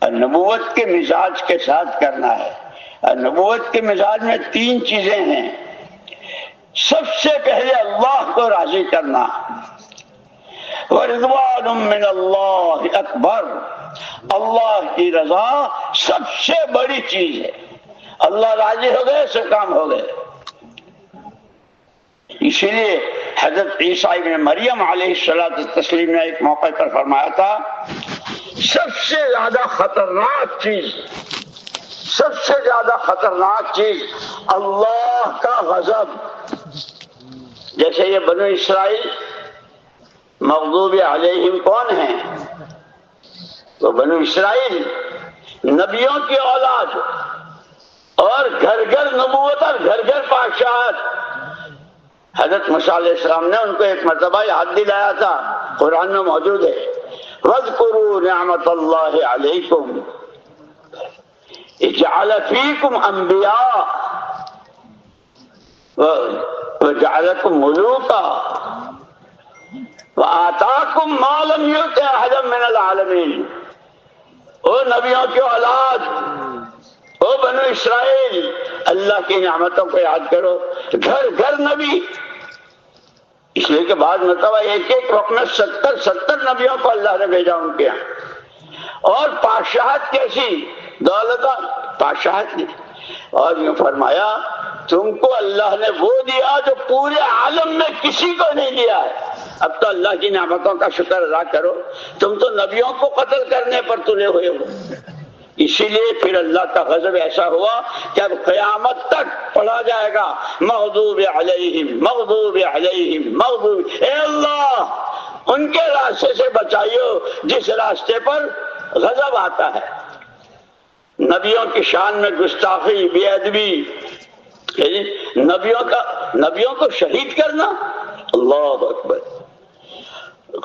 اور نبوت کے مزاج کے ساتھ کرنا ہے۔ اور نبوت کے مزاج میں 3 چیزیں ہیں۔ سب سے پہلے اللہ کو راضی کرنا، ورضوان من اللہ اکبر، اللہ کی رضا سب سے بڑی چیز ہے۔ اللہ راضی ہو گئے سب کام ہو گئے۔ اسی لیے حضرت عیسیٰ ابن مریم علیہ السلام نے ایک موقع پر فرمایا تھا، سب سے زیادہ خطرناک چیز، سب سے زیادہ خطرناک چیز اللہ کا غضب۔ جیسے یہ بنو اسرائیل مغضوب علیہم کون ہیں؟ تو بنو اسرائیل نبیوں کی اولاد، اور گھر گھر نبوت اور گھر گھر بادشاہت۔ حضرت موسیٰ علیہ السلام نے ان کو ایک مرتبہ یاد دلایا تھا، قرآن میں موجود ہے، وَاذْكُرُوا نِعْمَةَ اللَّهِ عَلَيْكُمْ اجعل فیکم انبیاء وجعلکم ملوکا وآتاکم ما لم یؤت احدا من العالمین۔ او نبیوں کی اولاد، او بنو اسرائیل، اللہ کی نعمتوں کو یاد کرو۔ گھر گھر نبی، اس لیے کہ بعض مرتبہ ایک ایک وقت میں 70 نبیوں کو اللہ نے بھیجا ان کے یہاں، اور بادشاہت کیسی دولت بادشاہت نے۔ اور یہ فرمایا تم کو اللہ نے وہ دیا جو پورے عالم میں کسی کو نہیں دیا ہے۔ اب تو اللہ کی نعمتوں کا شکر ادا کرو، تم تو نبیوں کو قتل کرنے پر تلے ہوئے ہو۔ اسی لیے پھر اللہ کا غضب ایسا ہوا کہ اب قیامت تک پڑھا جائے گا مغضوب علیہم مغضوب علیہم مغضوب، اے اللہ ان کے راستے سے بچائیو جس راستے پر غضب آتا ہے۔ نبیوں کی شان میں گستاخی، بے ادبی، نبیوں کو شہید کرنا، اللہ اکبر۔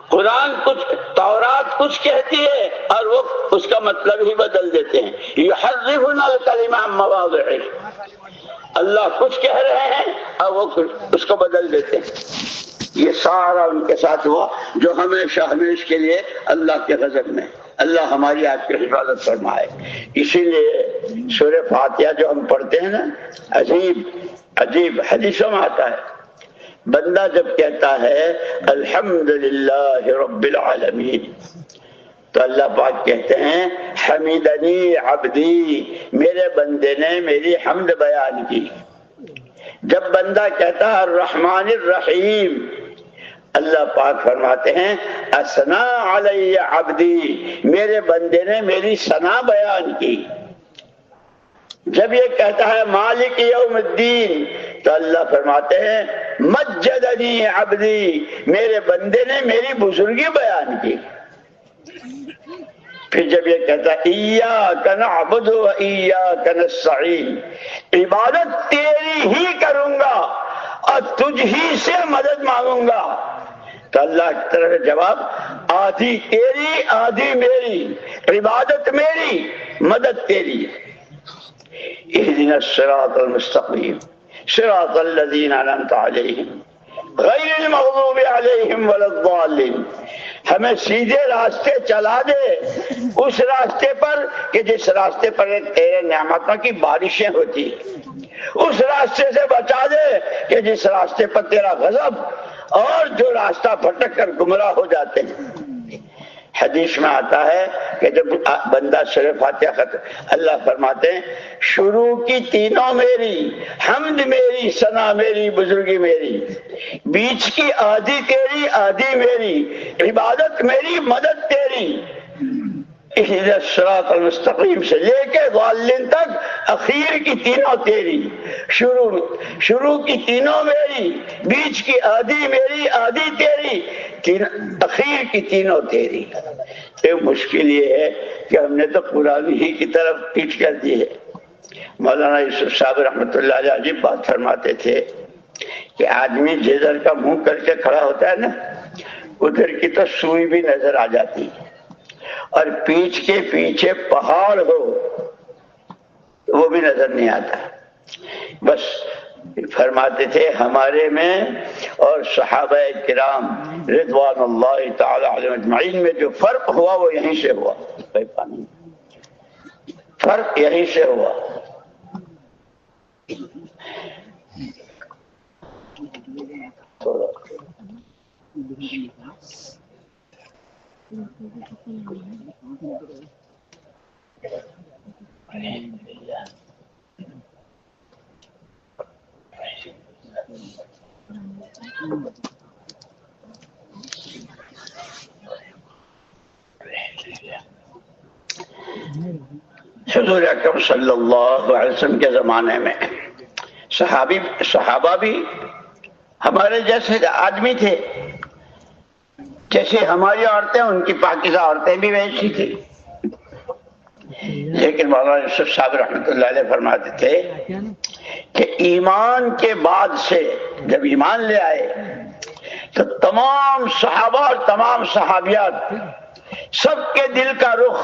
قرآن کچھ، تورات کچھ کہتی ہے اور وہ اس کا مطلب ہی بدل دیتے ہیں۔ یحرفون الکلم عن مواضعہ، اللہ کچھ کہہ رہے ہیں اور وہ اس کو بدل دیتے ہیں۔ یہ سارا ان کے ساتھ ہوا جو ہمیشہ ہمیش کے لیے اللہ کے غضب میں۔ اللہ ہماری آپ کی حفاظت فرمائے۔ اسی لیے سورہ فاتحہ جو ہم پڑھتے ہیں نا، عجیب عجیب حدیثوں میں آتا ہے، بندہ جب کہتا ہے الحمدللہ رب العالمین، تو اللہ پاک کہتے ہیں حمیدنی عبدی، میرے بندے نے میری حمد بیان کی۔ جب بندہ کہتا ہے الرحمن الرحیم، اللہ پاک فرماتے ہیں اثنا علی عبدی، میرے بندے نے میری ثنا بیان کی۔ جب یہ کہتا ہے مالک یوم الدین، تو اللہ فرماتے ہیں مجدنی عبدی، میرے بندے نے میری بزرگی بیان کی۔ پھر جب یہ کہتا ہے ایاک نعبد و ایاک نستعین، عبادت تیری ہی کروں گا اور تجھ ہی سے مدد مانگوں گا، تو اللہ کی طرف جواب آدھی تیری آدھی میری، عبادت میری مدد تیری۔ اہدنا الصراط المستقیم صراط الذین انعمت علیہم غیر المغضوب علیہم ولا الضالین، ہمیں سیدھے راستے چلا دے، اس راستے پر کہ جس راستے پر تیرے نعمتوں کی بارشیں ہوتی، اس راستے سے بچا دے کہ جس راستے پر تیرا غضب اور جو راستہ بھٹک کر گمراہ ہو جاتے ہیں۔ حدیث میں آتا ہے کہ جب بندہ سورہ فاتحہ ختم، اللہ فرماتے ہیں شروع کی تینوں میری، حمد میری، ثنا میری، بزرگی میری، بیچ کی آدھی تیری آدھی میری، عبادت میری مدد تیری۔ اہدنا الصراط المستقیم سے لے کے ضالین تک اخیر کی تینوں تیری، شروع کی تینوں میری، بیچ کی آدھی میری آدھی تیری، اخیر کی تینوں تیری۔ یہ مشکل یہ ہے کہ ہم نے تو قرآن ہی کی طرف پیٹ کر دی ہے، مولانا یوسف صاحب رحمۃ اللہ علیہ عجیب بات فرماتے تھے کہ آدمی جدھر کا منہ کر کے کھڑا ہوتا ہے نا ادھر کی تو سوئی بھی نظر آ جاتی، اور پیچھ کے پیچھے پہاڑ ہو وہ بھی نظر نہیں آتا۔ بس فرماتے تھے ہمارے میں اور صحابہ کرام رضوان اللہ تعالی علیہم اجمعین میں جو فرق ہوا وہ یہیں سے ہوا، فرق یہیں سے ہوا۔ حضور اکرم صلی اللہ علیہ وسلم کے زمانے میں صحابہ بھی ہمارے جیسے آدمی تھے، جیسے ہماری عورتیں ان کی پاکیزہ عورتیں بھی ویسی تھی، لیکن مولانا یوسف صاحب رحمۃ اللہ علیہ فرماتے تھے کہ ایمان کے بعد سے جب ایمان لے آئے تو تمام صحابہ اور تمام صحابیات سب کے دل کا رخ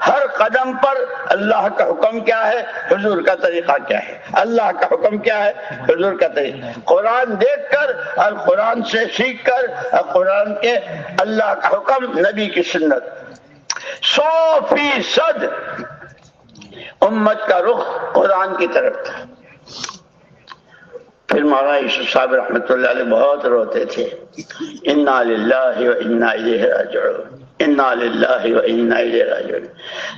ہر قدم پر اللہ کا حکم کیا ہے، حضور کا طریقہ کیا ہے، اللہ کا حکم کیا ہے، حضور کا طریقہ، قرآن دیکھ کر اور قرآن سے سیکھ کر اور قرآن کے اللہ کا حکم، نبی کی سنت، 100% امت کا رخ قرآن کی طرف تھا۔ پھر مولانا یوسف صاحب رحمۃ اللہ علیہ بہت روتے تھے، انا للہ و انا الیہ راجعون، انا للہ و انا الیہ راجعون۔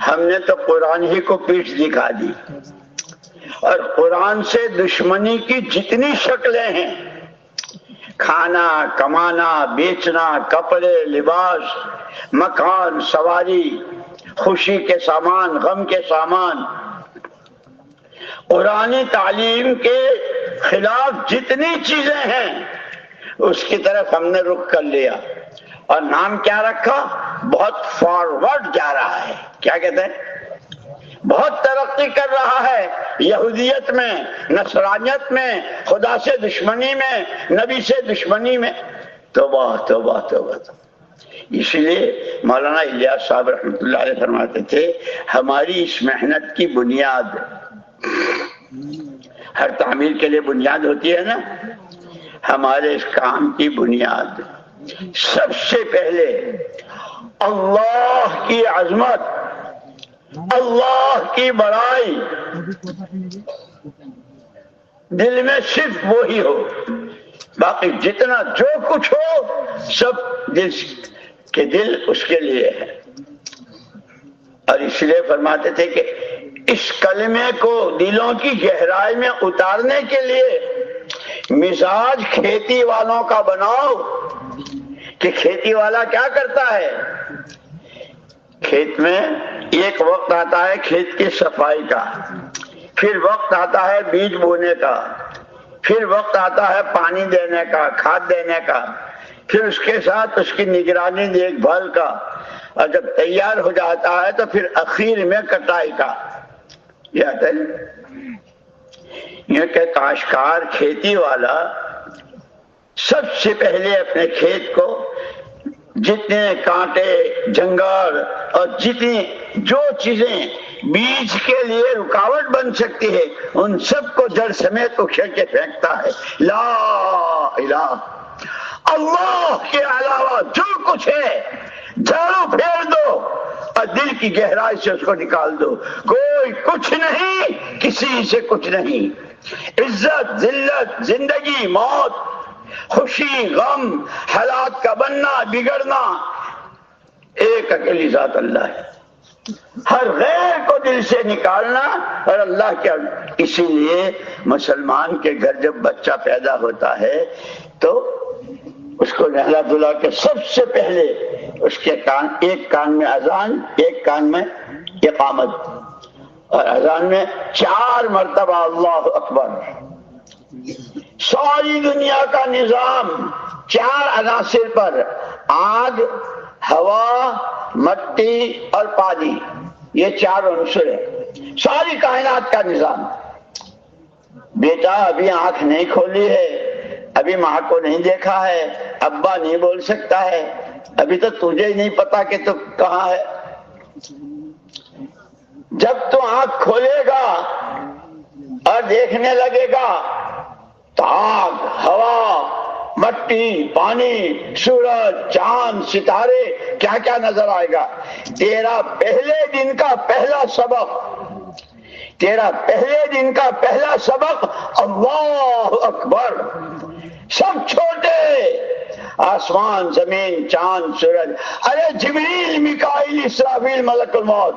ہم نے تو قرآن ہی کو پیٹھ دکھا دی، اور قرآن سے دشمنی کی جتنی شکلیں ہیں، کھانا کمانا بیچنا، کپڑے لباس، مکان سواری، خوشی کے سامان غم کے سامان، قرآنی تعلیم کے خلاف جتنی چیزیں ہیں اس کی طرف ہم نے رخ کر لیا، اور نام کیا رکھا؟ بہت فارورڈ جا رہا ہے، کیا کہتے ہیں؟ بہت ترقی کر رہا ہے یہودیت میں، نصرانیت میں، خدا سے دشمنی میں، نبی سے دشمنی میں۔ توبہ توبہ توبہ۔ اس لیے مولانا الیاس صاحب رحمۃ اللہ علیہ فرماتے تھے ہماری اس محنت کی بنیاد، ہر تعمیر کے لیے بنیاد ہوتی ہے نا، ہمارے اس کام کی بنیاد سب سے پہلے اللہ کی عظمت، اللہ کی بڑائی، دل میں صرف وہی ہو، باقی جتنا جو کچھ ہو سب دل کے دل اس کے لیے ہے۔ اور اس لیے فرماتے تھے کہ اس کلمے کو دلوں کی گہرائی میں اتارنے کے لیے مزاج کھیتی والوں کا بناؤ، کہ کھیتی والا کیا کرتا ہے، کھیت میں ایک وقت آتا ہے کھیت کی صفائی کا، پھر وقت آتا ہے بیج بونے کا، پھر وقت آتا ہے پانی دینے کا، کھاد دینے کا، پھر اس کے ساتھ اس کی نگرانی دیکھ بھال کا، اور جب تیار ہو جاتا ہے تو پھر اخیر میں کٹائی کا۔ یہ کہ کاشتکار کھیتی والا سب سے پہلے اپنے کھیت کو جتنے کانٹے جنگل اور جتنی جو چیزیں بیج کے لیے رکاوٹ بن سکتی ہے ان سب کو جڑ سمیت اکھیڑ کے پھینکتا ہے۔ لا الہ اللہ کے علاوہ جو کچھ ہے جھاڑو پھیر دو اور دل کی گہرائی سے اس کو نکال دو، کوئی کچھ نہیں، کسی سے کچھ نہیں، عزت ذلت، زندگی موت، خوشی غم، حالات کا بننا بگڑنا، ایک اکیلی ذات اللہ ہے، ہر غیر کو دل سے نکالنا اور اللہ کے۔ اسی لیے مسلمان کے گھر جب بچہ پیدا ہوتا ہے تو اس کو نہلا دھلا کے سب سے پہلے اس کے کان، ایک کان میں اذان، ایک کان میں اقامت، اور اذان میں 4 مرتبہ اللہ اکبر۔ ساری دنیا کا نظام 4 عناصر پر، آگ، ہوا، مٹی اور پانی، یہ 4 عنصر ہیں، ساری کائنات کا نظام۔ بیٹا ابھی آنکھ نہیں کھولی ہے، ابھی ماں کو نہیں دیکھا ہے، ابا نہیں بول سکتا ہے، ابھی تو تجھے ہی نہیں پتا کہ تو کہاں ہے۔ جب تو آنکھ کھولے گا اور دیکھنے لگے گا تو آگ، ہوا، مٹی، پانی، سورج، چاند، ستارے، کیا کیا نظر آئے گا۔ تیرا پہلے دن کا پہلا سبق، تیرا پہلے دن کا پہلا سبق اللہ اکبر۔ سب چھوٹے، آسمان، زمین، چاند، سورج، ارے جبریل، میکائیل، اسرافیل، ملک الموت،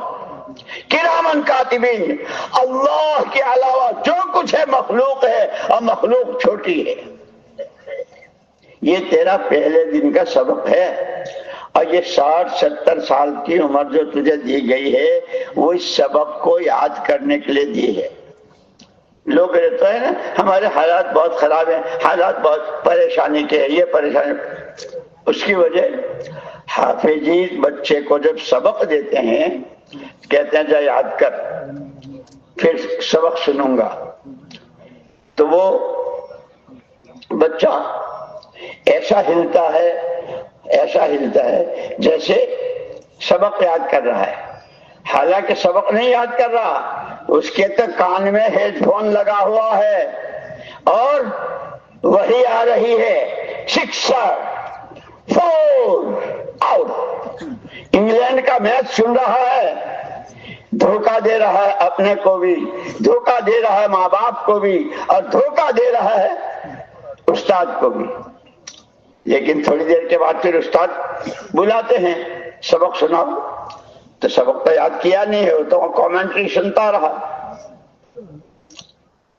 کرامن کاتبین، اللہ کے علاوہ جو کچھ ہے مخلوق ہے، اور مخلوق چھوٹی ہے۔ یہ تیرا پہلے دن کا سبق ہے، اور یہ 60-70 سال کی عمر جو تجھے دی گئی ہے وہ اس سبق کو یاد کرنے کے لیے دی ہے۔ لوگ رہتے ہیں نا ہمارے حالات بہت خراب ہیں، حالات بہت پریشانی کے ہیں، یہ پریشانی، اس کی وجہ حافظی بچے کو جب سبق دیتے ہیں کہتے ہیں جا یاد کر، پھر سبق سنوں گا، تو وہ بچہ ایسا ہلتا ہے، ایسا ہلتا ہے جیسے سبق یاد کر رہا ہے، حالانکہ سبق نہیں یاد کر رہا، اس کے تو کان میں ہیڈ فون لگا ہوا ہے اور وہی آ رہی ہے 6 4 آؤٹ، انگلینڈ کا میچ سن رہا ہے، دھوکہ دے رہا ہے اپنے کو بھی، دھوکہ دے رہا ہے ماں باپ کو بھی، اور دھوکہ دے رہا ہے استاد کو بھی۔ لیکن تھوڑی دیر کے بعد پھر استاد بلاتے ہیں سبق سناؤ، تو سبق تو یاد کیا نہیں ہے، تو کامنٹری سنتا رہا۔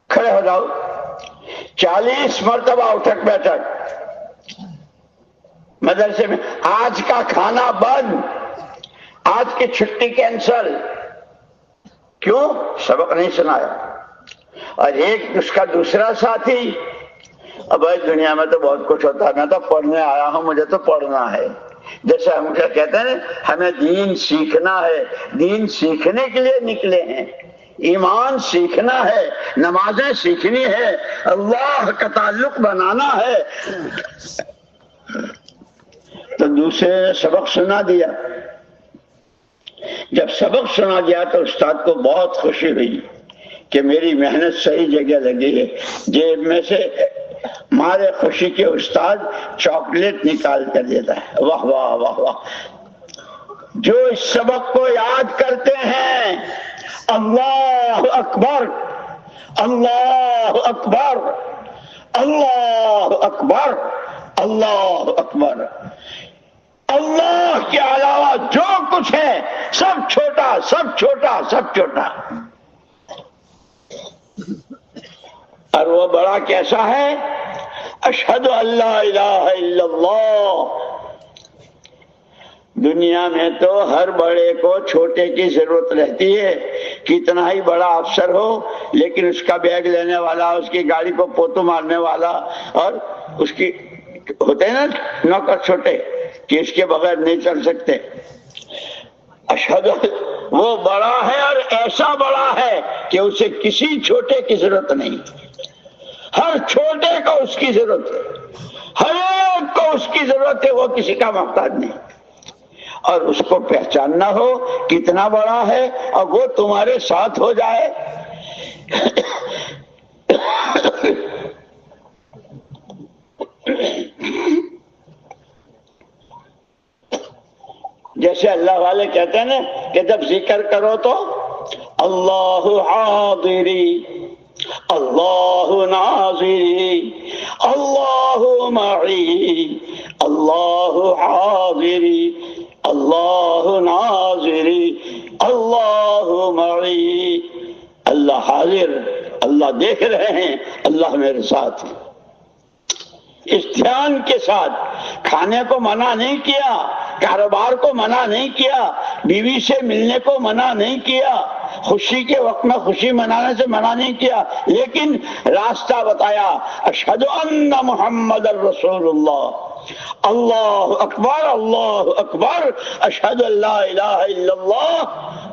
کھڑے ہو جاؤ، 40 مرتبہ اٹھک بیٹھک مدرسے میں، آج کا کھانا بند، آج کی چھٹی کینسل، کیوں؟ سبق نہیں سنایا۔ اور ایک اس کا دوسرا ساتھی، اب بھائی دنیا میں تو بہت کچھ ہوتا ہے، میں تو پڑھنے آیا ہوں، مجھے تو پڑھنا ہے، جیسے ہم کیا کہتے ہیں ہمیں دین سیکھنا ہے، دین سیکھنے کے لیے نکلے ہیں، ایمان سیکھنا ہے، نمازیں سیکھنی ہے، اللہ کا تعلق بنانا ہے۔ تو دوسرے نے سبق سنا دیا، جب سبق سنا دیا تو استاد کو بہت خوشی ہوئی کہ میری محنت صحیح جگہ لگی ہے۔ جیب میں سے مارے خوشی کے استاد چاکلیٹ نکال کر دیتا ہے، واہ واہ واہ واہ۔ جو اس سبق کو یاد کرتے ہیں، اللہ اکبر، اللہ اکبر، اللہ اکبر، اللہ اکبر، اللہ کے علاوہ جو کچھ ہے سب چھوٹا، سب چھوٹا، سب چھوٹا۔ اور وہ بڑا کیسا ہے؟ اشہد ان لا الہ الا اللہ۔ دنیا میں تو ہر بڑے کو چھوٹے کی ضرورت رہتی ہے، کتنا ہی بڑا افسر ہو لیکن اس کا بیگ لینے والا، اس کی گاڑی کو پوتو مارنے والا، اور اس کی ہوتے ہیں نا نوکر چھوٹے کہ اس کے بغیر نہیں چل سکتے۔ اشہد، وہ بڑا ہے اور ایسا بڑا ہے کہ اسے کسی چھوٹے کی ضرورت نہیں، ہر چھوٹے کو اس کی ضرورت ہے، ہر ایک کو اس کی ضرورت ہے، وہ کسی کا محتاج نہیں۔ اور اس کو پہچاننا ہو کتنا بڑا ہے اور وہ تمہارے ساتھ ہو جائے۔ جیسے اللہ والے کہتے ہیں نا کہ جب ذکر کرو تو اللہ حاضری، اللہ ناظری، اللہ معی، اللہ حاضری، اللہ ناظری، اللہ معی۔ اللہ حاضر، اللہ دیکھ رہے ہیں، اللہ میرے ساتھ۔ اس دھیان کے ساتھ کھانے کو منع نہیں کیا، کاروبار کو منع نہیں کیا، بیوی سے ملنے کو منع نہیں کیا، خوشی کے وقت میں خوشی منانے سے منع نہیں کیا، لیکن راستہ بتایا، اشہد ان محمد الرسول اللہ، اللہ اکبر، اللہ اکبر، اشہد ان لا الہ الا اللہ،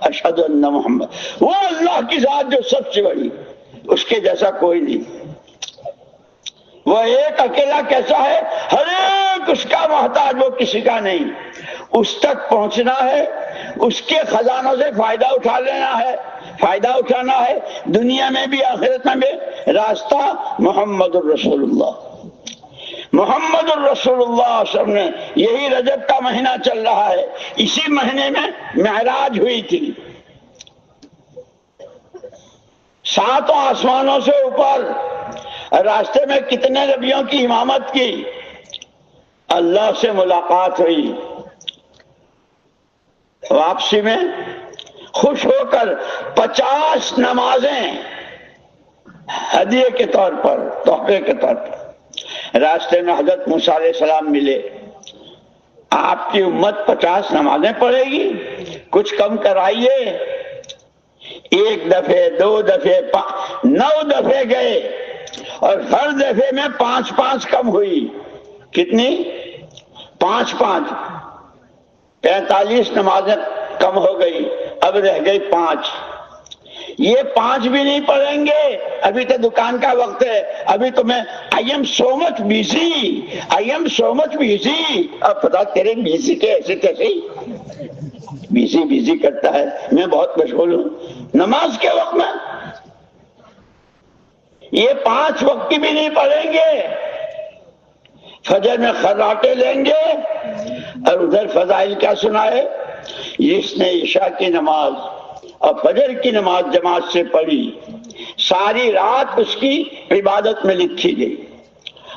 اشہد ان محمد۔ وہ اللہ کی ذات جو سب سے بڑی، اس کے جیسا کوئی نہیں. وہ ایک اکیلا کیسا ہے؟ ہر ایک اس کا محتاج، وہ کسی کا نہیں. اس تک پہنچنا ہے، اس کے خزانوں سے فائدہ اٹھا لینا ہے، فائدہ اٹھانا ہے دنیا میں بھی آخرت میں بھی. راستہ محمد الرسول اللہ، محمد الرسول اللہ صلی اللہ علیہ وسلم نے. یہی رجب کا مہینہ چل رہا ہے، اسی مہینے میں معراج ہوئی تھی. 7 آسمانوں سے اوپر راستے میں کتنے نبیوں کی امامت کی، اللہ سے ملاقات ہوئی. واپسی میں خوش ہو کر 50 نمازیں ہدیے کے طور پر، تحفے کے طور پر. راستے میں حضرت موسیٰ علیہ السلام ملے. آپ کی امت 50 نمازیں پڑھے گی، کچھ کم کرائیے. 1 دفعے 2 دفعے 9 دفعے گئے اور ہر دفعے میں 5 کم ہوئی. کتنی؟ 5 45 نمازیں کم ہو گئی، اب رہ گئی 5. یہ 5 بھی نہیں پڑھیں گے، ابھی تو دکان کا وقت ہے، ابھی تو میں I am so much busy. اب پتا تیرے بیزی کے ایسے کیسے بیزی کرتا ہے، میں بہت مشغول ہوں نماز کے وقت میں. یہ 5 وقت کی بھی نہیں پڑھیں گے. فجر میں خراٹے لیں گے اور ادھر فضائل کیا سنائے. جس نے عشاء کی نماز اور فجر کی نماز جماعت سے پڑھی، ساری رات اس کی عبادت میں لکھی گئی.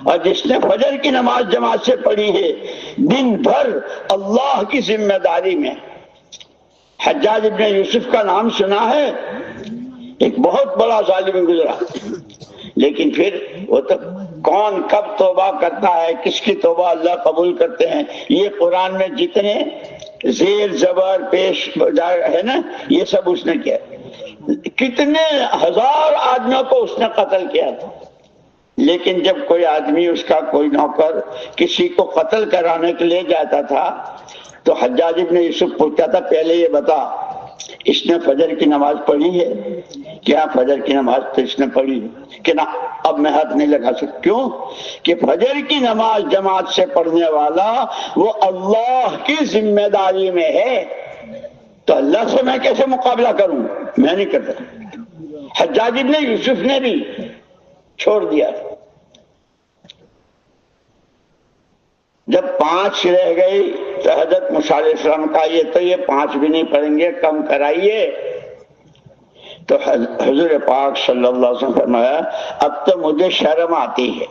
اور جس نے فجر کی نماز جماعت سے پڑھی ہے، دن بھر اللہ کی ذمہ داری میں. حجاج ابن یوسف کا نام سنا ہے، ایک بہت بڑا ظالم گزرا. لیکن پھر وہ تو کون کب توبہ کرتا ہے، کس کی توبہ اللہ قبول کرتے ہیں، یہ قرآن میں جتنے زیر زبر پیش ہے نا، یہ سب اس نے کیا. کتنے ہزار آدمیوں کو اس نے قتل کیا تھا. لیکن جب کوئی آدمی، اس کا کوئی نوکر کسی کو قتل کرانے کے لیے جاتا تھا تو حجاج ابن یوسف پوچھتا تھا، پہلے یہ بتا اس نے فجر کی نماز پڑھی ہے کیا؟ فجر کی نماز تو اس نے پڑھی کہ نہ، اب میں ہاتھ نہیں لگا سکتا. کیوں؟ کہ فجر کی نماز جماعت سے پڑھنے والا وہ اللہ کی ذمہ داری میں ہے، تو اللہ سے میں کیسے مقابلہ کروں؟ میں نہیں کرتا. حجاج ابن یوسف نے بھی چھوڑ دیا. جب 5 رہ گئی تو حضرت موسیٰ علیہ السلام کا یہ 5 بھی نہیں پڑھیں گے، کم کرائیے. تو حضور پاک صلی اللہ علیہ وسلم فرمایا، اب تو مجھے شرم آتی ہے.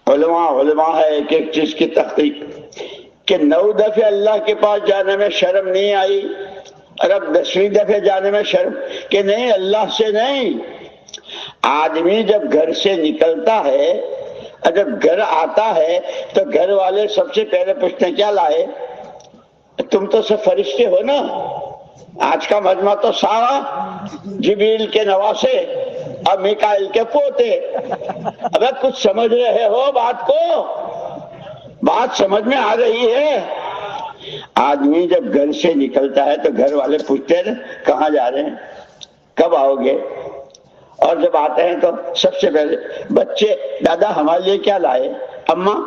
علماء ہے ایک چیز کی تحقیق کہ 9 دفعے اللہ کے پاس جانے میں شرم نہیں آئی، اور اب 10ویں دفعے جانے میں شرم کہ نہیں، اللہ سے نہیں. آدمی جب گھر سے نکلتا ہے اور جب گھر آتا ہے تو گھر والے سب سے پہلے پوچھتے ہیں، کیا لائے؟ تم تو سب فرشتے ہو نا، آج کا مجمع تو سارا جبریل کے نواسے اور میکائیل کے پوتے. اب کچھ سمجھ رہے ہو بات کو؟ بات سمجھ میں آ رہی ہے؟ آدمی جب گھر سے نکلتا ہے تو گھر والے پوچھتے ہیں کہاں جا رہے ہیں، کب آؤ گے؟ اور جب آتے ہیں تو سب سے پہلے بچے، دادا ہمارے لیے کیا لائے؟ اماں،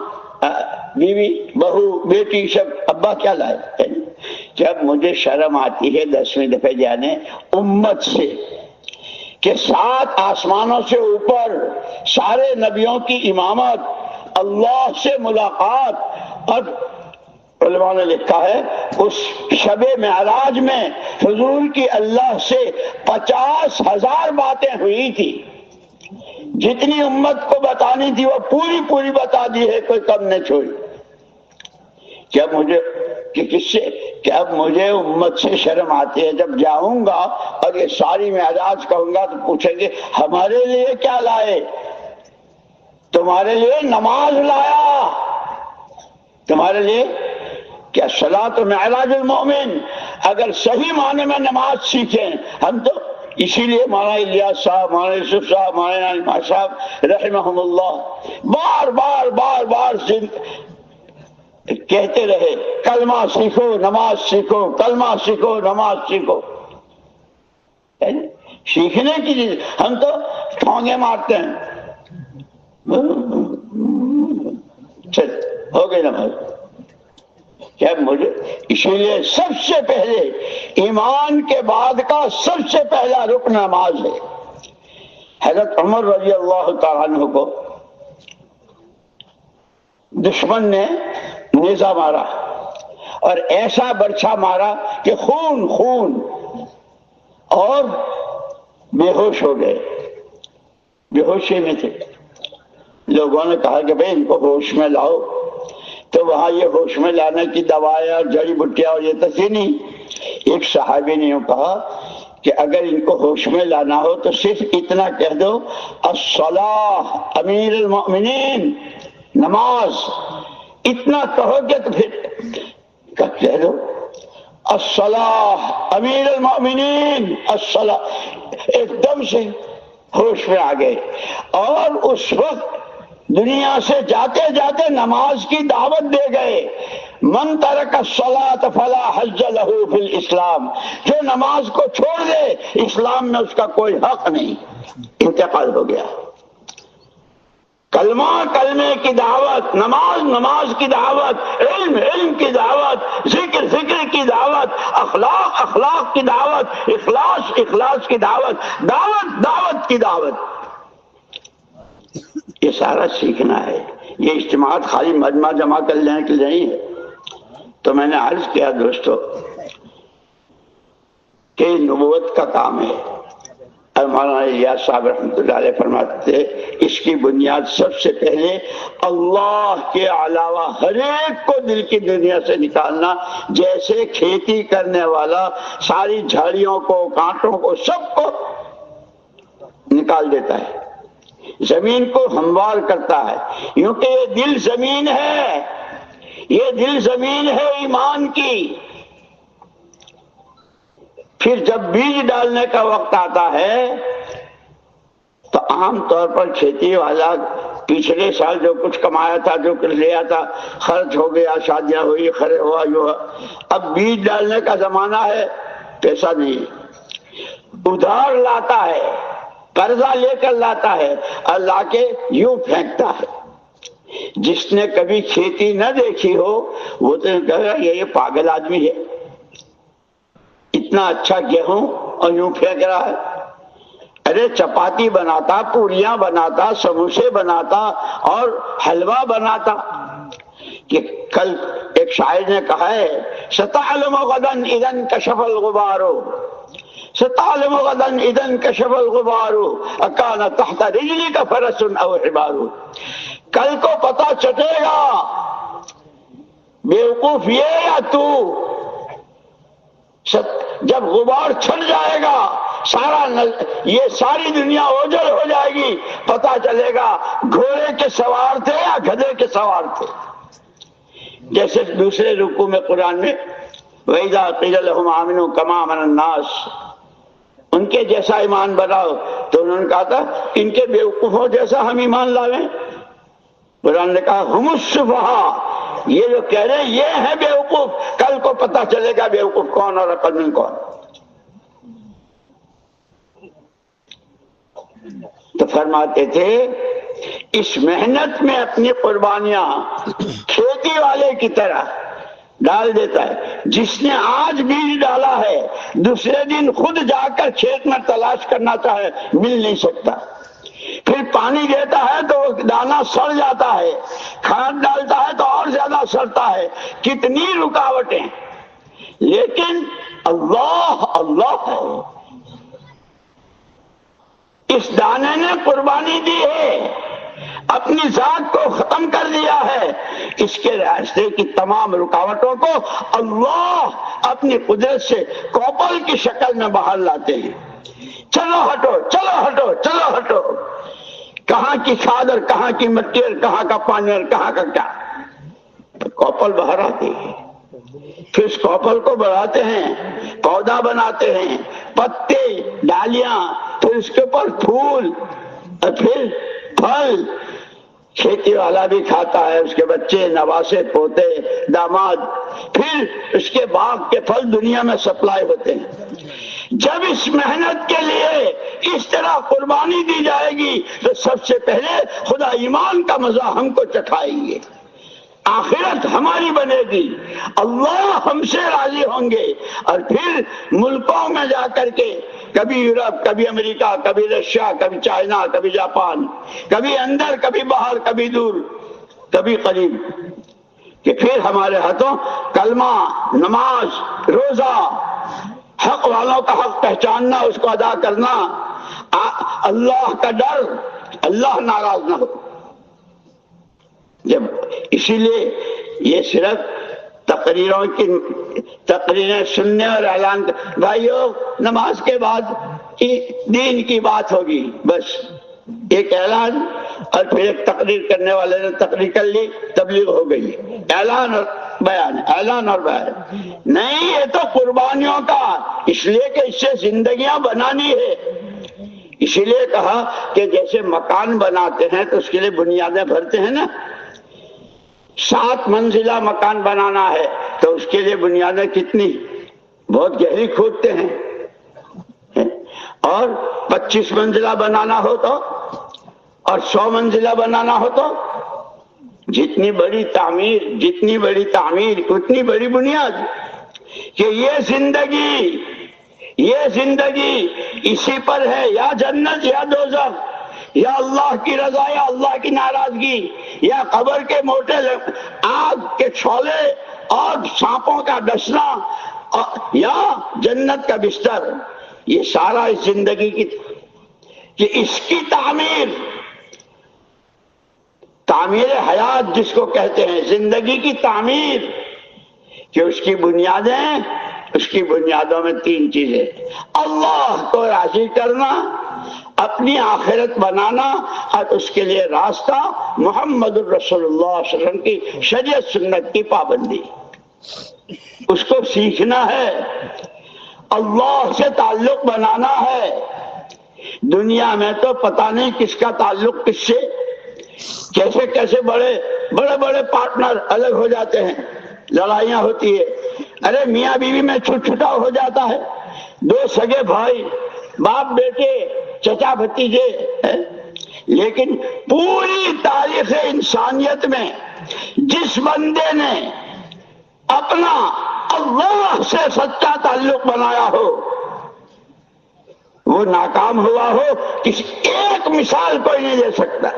بیوی، بہو، بیٹی، سب ابا کیا لائے؟ جب مجھے شرم آتی ہے 10ویں دفعہ جانے امت سے کہ 7 آسمانوں سے اوپر سارے نبیوں کی امامت، اللہ سے ملاقات. اور علماء نے لکھا ہے اس شب معراج میں حضور کی اللہ سے 50,000 باتیں ہوئی تھی. جتنی امت کو بتانی تھی وہ پوری بتا دی ہے، کوئی کم نہیں چھوڑی. اب مجھے امت سے شرم آتی ہے. جب جاؤں گا اور یہ ساری معراج کہوں گا تو پوچھیں گے ہمارے لیے کیا لائے؟ تمہارے لیے نماز لایا. تمہارے لیے کیا؟ صلاۃ معراج المومن. اگر صحیح معنی میں نماز سیکھیں ہم تو، اسی لیے مولانا الیاس صاحب، مولانا یوسف صاحب، مولانا علماء صاحب رحمہم اللہ بار کہتے رہے کلمہ سیکھو نماز سیکھو، کلمہ سیکھو نماز سیکھو. سیکھنے کی چیز. ہم تو ٹھونگے مارتے ہیں. چل ہو گئی نماز. کیا مجھے اسی لیے سب سے پہلے ایمان کے بعد کا سب سے پہلا رکن نماز ہے. حضرت عمر رضی اللہ تعالیٰ عنہ کو دشمن نے نیزہ مارا اور ایسا برچھا مارا کہ خون خون اور بے ہوش ہو گئے. بے ہوشی میں تھے. لوگوں نے کہا کہ بھئی ان کو ہوش میں لاؤ. تو وہاں یہ ہوش میں لانے کی دوائیں اور جڑی بوٹیاں اور یہ تو تھی نہیں. ایک صحابی نے یوں کہا کہ اگر ان کو ہوش میں لانا ہو تو صرف اتنا کہہ دو الصلاۃ امیر المؤمنین، نماز. اتنا کہو گے تو پھر کہہ دو الصلاۃ امیر المؤمنین الصلاۃ. ایک دم سے ہوش میں آ گئے اور اس وقت دنیا سے جاتے جاتے نماز کی دعوت دے گئے. من ترک الصلاۃ فلا حظ لہ فی الاسلام. جو نماز کو چھوڑ دے اسلام میں اس کا کوئی حق نہیں. انتقال ہو گیا. کلمہ کلمے کی دعوت، نماز نماز کی دعوت، علم علم کی دعوت، ذکر ذکر کی دعوت، اخلاق اخلاق کی دعوت، اخلاص اخلاص کی دعوت، دعوت دعوت کی دعوت. یہ سارا سیکھنا ہے. یہ اجتماعات خالی مجمع جمع کر لینے کے لیے نہیں ہے. تو میں نے عرض کیا دوستو کہ نبوت کا کام ہے. اور مولانا الیاس صاحب رحمۃ اللہ علیہ فرماتے تھے اس کی بنیاد سب سے پہلے اللہ کے علاوہ ہر ایک کو دل کی دنیا سے نکالنا. جیسے کھیتی کرنے والا ساری جھاڑیوں کو کانٹوں کو سب کو نکال دیتا ہے، زمین کو ہموار کرتا ہے. کیونکہ یہ دل زمین ہے، یہ دل زمین ہے ایمان کی. پھر جب بیج ڈالنے کا وقت آتا ہے تو عام طور پر کھیتی والا پچھلے سال جو کچھ کمایا تھا، جو کچھ لیا تھا، خرچ ہو گیا، شادیاں ہوئی، خرے ہوا جو ہوا. اب بیج ڈالنے کا زمانہ ہے، پیسہ نہیں، ادھار لاتا ہے، قرضہ لے کر لاتا ہے اور لا کے یوں پھینکتا ہے. جس نے کبھی کھیتی نہ دیکھی ہو وہ تو کہے گا یہ پاگل آدمی ہے، اتنا اچھا گیہوں اور یوں پھینک رہا ہے. ارے چپاتی بناتا، پوریاں بناتا، سموسے بناتا اور حلوہ بناتا. کہ کل ایک شاعر نے کہا ہے ستعلم غدا اذا انکشف الغبار، ستعلم غدا اذا انکشف الغبار اکان تحت رجلک فرس او حمار. کل کو پتہ چلے گا بیوقوف یہ یا تو، جب غبار چھٹ جائے گا یہ ساری دنیا اوجل ہو جائے گی. پتہ چلے گا گھوڑے کے سوار تھے یا گدھے کے سوار تھے. جیسے دوسرے رکوع میں قرآن میں وَإِذَا قِيلَ لَهُمْ آمِنُوا كَمَا آمَنَ النَّاسُ، ان کے جیسا ایمان بناؤ. تو انہوں نے کہا تھا ان کے بیوقوفوں جیسا ہم ایمان لاویں. قرآن نے کہا ہم السفہاء، یہ جو کہہ رہے ہیں یہ ہے بیوقوف. کل کو پتہ چلے گا بیوقوف کون اور عقل مند کون. تو فرماتے تھے اس محنت میں اپنی قربانیاں کھیتی والے کی طرح ڈال دیتا ہے. جس نے آج بیج ڈالا ہے دوسرے دن خود جا کر کھیت میں تلاش کرنا چاہے مل نہیں سکتا. پھر پانی دیتا ہے تو دانا سڑ جاتا ہے، کھاد ڈالتا ہے تو اور زیادہ سڑتا ہے. کتنی رکاوٹیں، لیکن اللہ اللہ ہے. اس دانے نے قربانی دی ہے، اپنی ذات کو ختم کر دیا ہے. اس کے راستے کی تمام رکاوٹوں کو اللہ اپنی قدرت سے کوپل کی شکل میں باہر لاتے ہیں. چلو ہٹو چلو ہٹو چلو ہٹو. کہاں کی کھاد اور کہاں کی مٹی اور کہاں کا پانی اور کہاں کا کیا، کوپل باہر آتی ہے. پھر اس کوپل کو بڑھاتے ہیں، پودا بناتے ہیں، پتے ڈالیاں، پھر اس کے اوپر پھول اور پھر پھل. کھیتی والا بھی کھاتا ہے، اس کے بچے نواسے پوتے داماد، پھر اس کے باغ کے پھل دنیا میں سپلائی ہوتے ہیں. جب اس محنت کے لیے اس طرح قربانی دی جائے گی تو سب سے پہلے خدا ایمان کا مزہ ہم کو چکھائیں گے، آخرت ہماری بنے گی، اللہ ہم سے راضی ہوں گے، اور پھر ملکوں میں جا کر کے کبھی یورپ، کبھی امریکہ، کبھی رشیا، کبھی چائنا، کبھی جاپان، کبھی اندر، کبھی باہر، کبھی دور، کبھی قریب، کہ پھر ہمارے ہاتھوں کلمہ، نماز، روزہ، حق والوں کا حق پہچاننا، اس کو ادا کرنا، اللہ کا ڈر، اللہ ناراض نہ ہو۔ جب اسی لیے یہ صرف تقریریں سننے اور اعلان، بھائیو نماز کے بعد دین کی بات ہوگی، بس ایک اعلان اور پھر ایک تقریر کرنے والے نے تقریر کر لی، تبلیغ ہو گئی، اعلان اور بیان، اعلان اور بیان نہیں، یہ تو قربانیوں کا، اس لیے کہ اس سے زندگیاں بنانی ہے۔ اسی لیے کہا کہ جیسے مکان بناتے ہیں تو اس کے لیے بنیادیں بھرتے ہیں نا، 7 منزلہ مکان بنانا ہے تو اس کے لیے بنیادیں کتنی بہت گہری کھودتے ہیں، اور 25 منزلہ بنانا ہو تو، اور 100 منزلہ بنانا ہو تو جتنی بڑی تعمیر اتنی بڑی بنیاد، کہ یہ زندگی اسی پر ہے، یا جنت یا دوزخ، یا اللہ کی رضا یا اللہ کی ناراضگی، یا قبر کے موٹے آگ کے شعلے اور سانپوں کا ڈسنا، یا جنت کا بستر، یہ سارا اس زندگی کی، کہ اس کی تعمیر حیات جس کو کہتے ہیں، زندگی کی تعمیر، کہ اس کی بنیادوں میں 3 چیزیں، اللہ کو راضی کرنا، اپنی آخرت بنانا، اور اس کے لیے راستہ محمد الرسول اللہ صلی اللہ علیہ وسلم کی شریعت سنت کی پابندی، اس کو سیکھنا ہے، اللہ سے تعلق بنانا ہے۔ دنیا میں تو پتہ نہیں کس کا تعلق کس سے، کیسے بڑے پارٹنر الگ ہو جاتے ہیں، لڑائیاں ہوتی ہے، ارے میاں بیوی میں چھٹاؤ ہو جاتا ہے، 2 سگے بھائی، باپ بیٹے، چچا بھتیجے، لیکن پوری تاریخ انسانیت میں جس بندے نے اپنا اللہ سے سچا تعلق بنایا ہو وہ ناکام ہوا ہو، کسی ایک مثال کوئی نہیں دے سکتا۔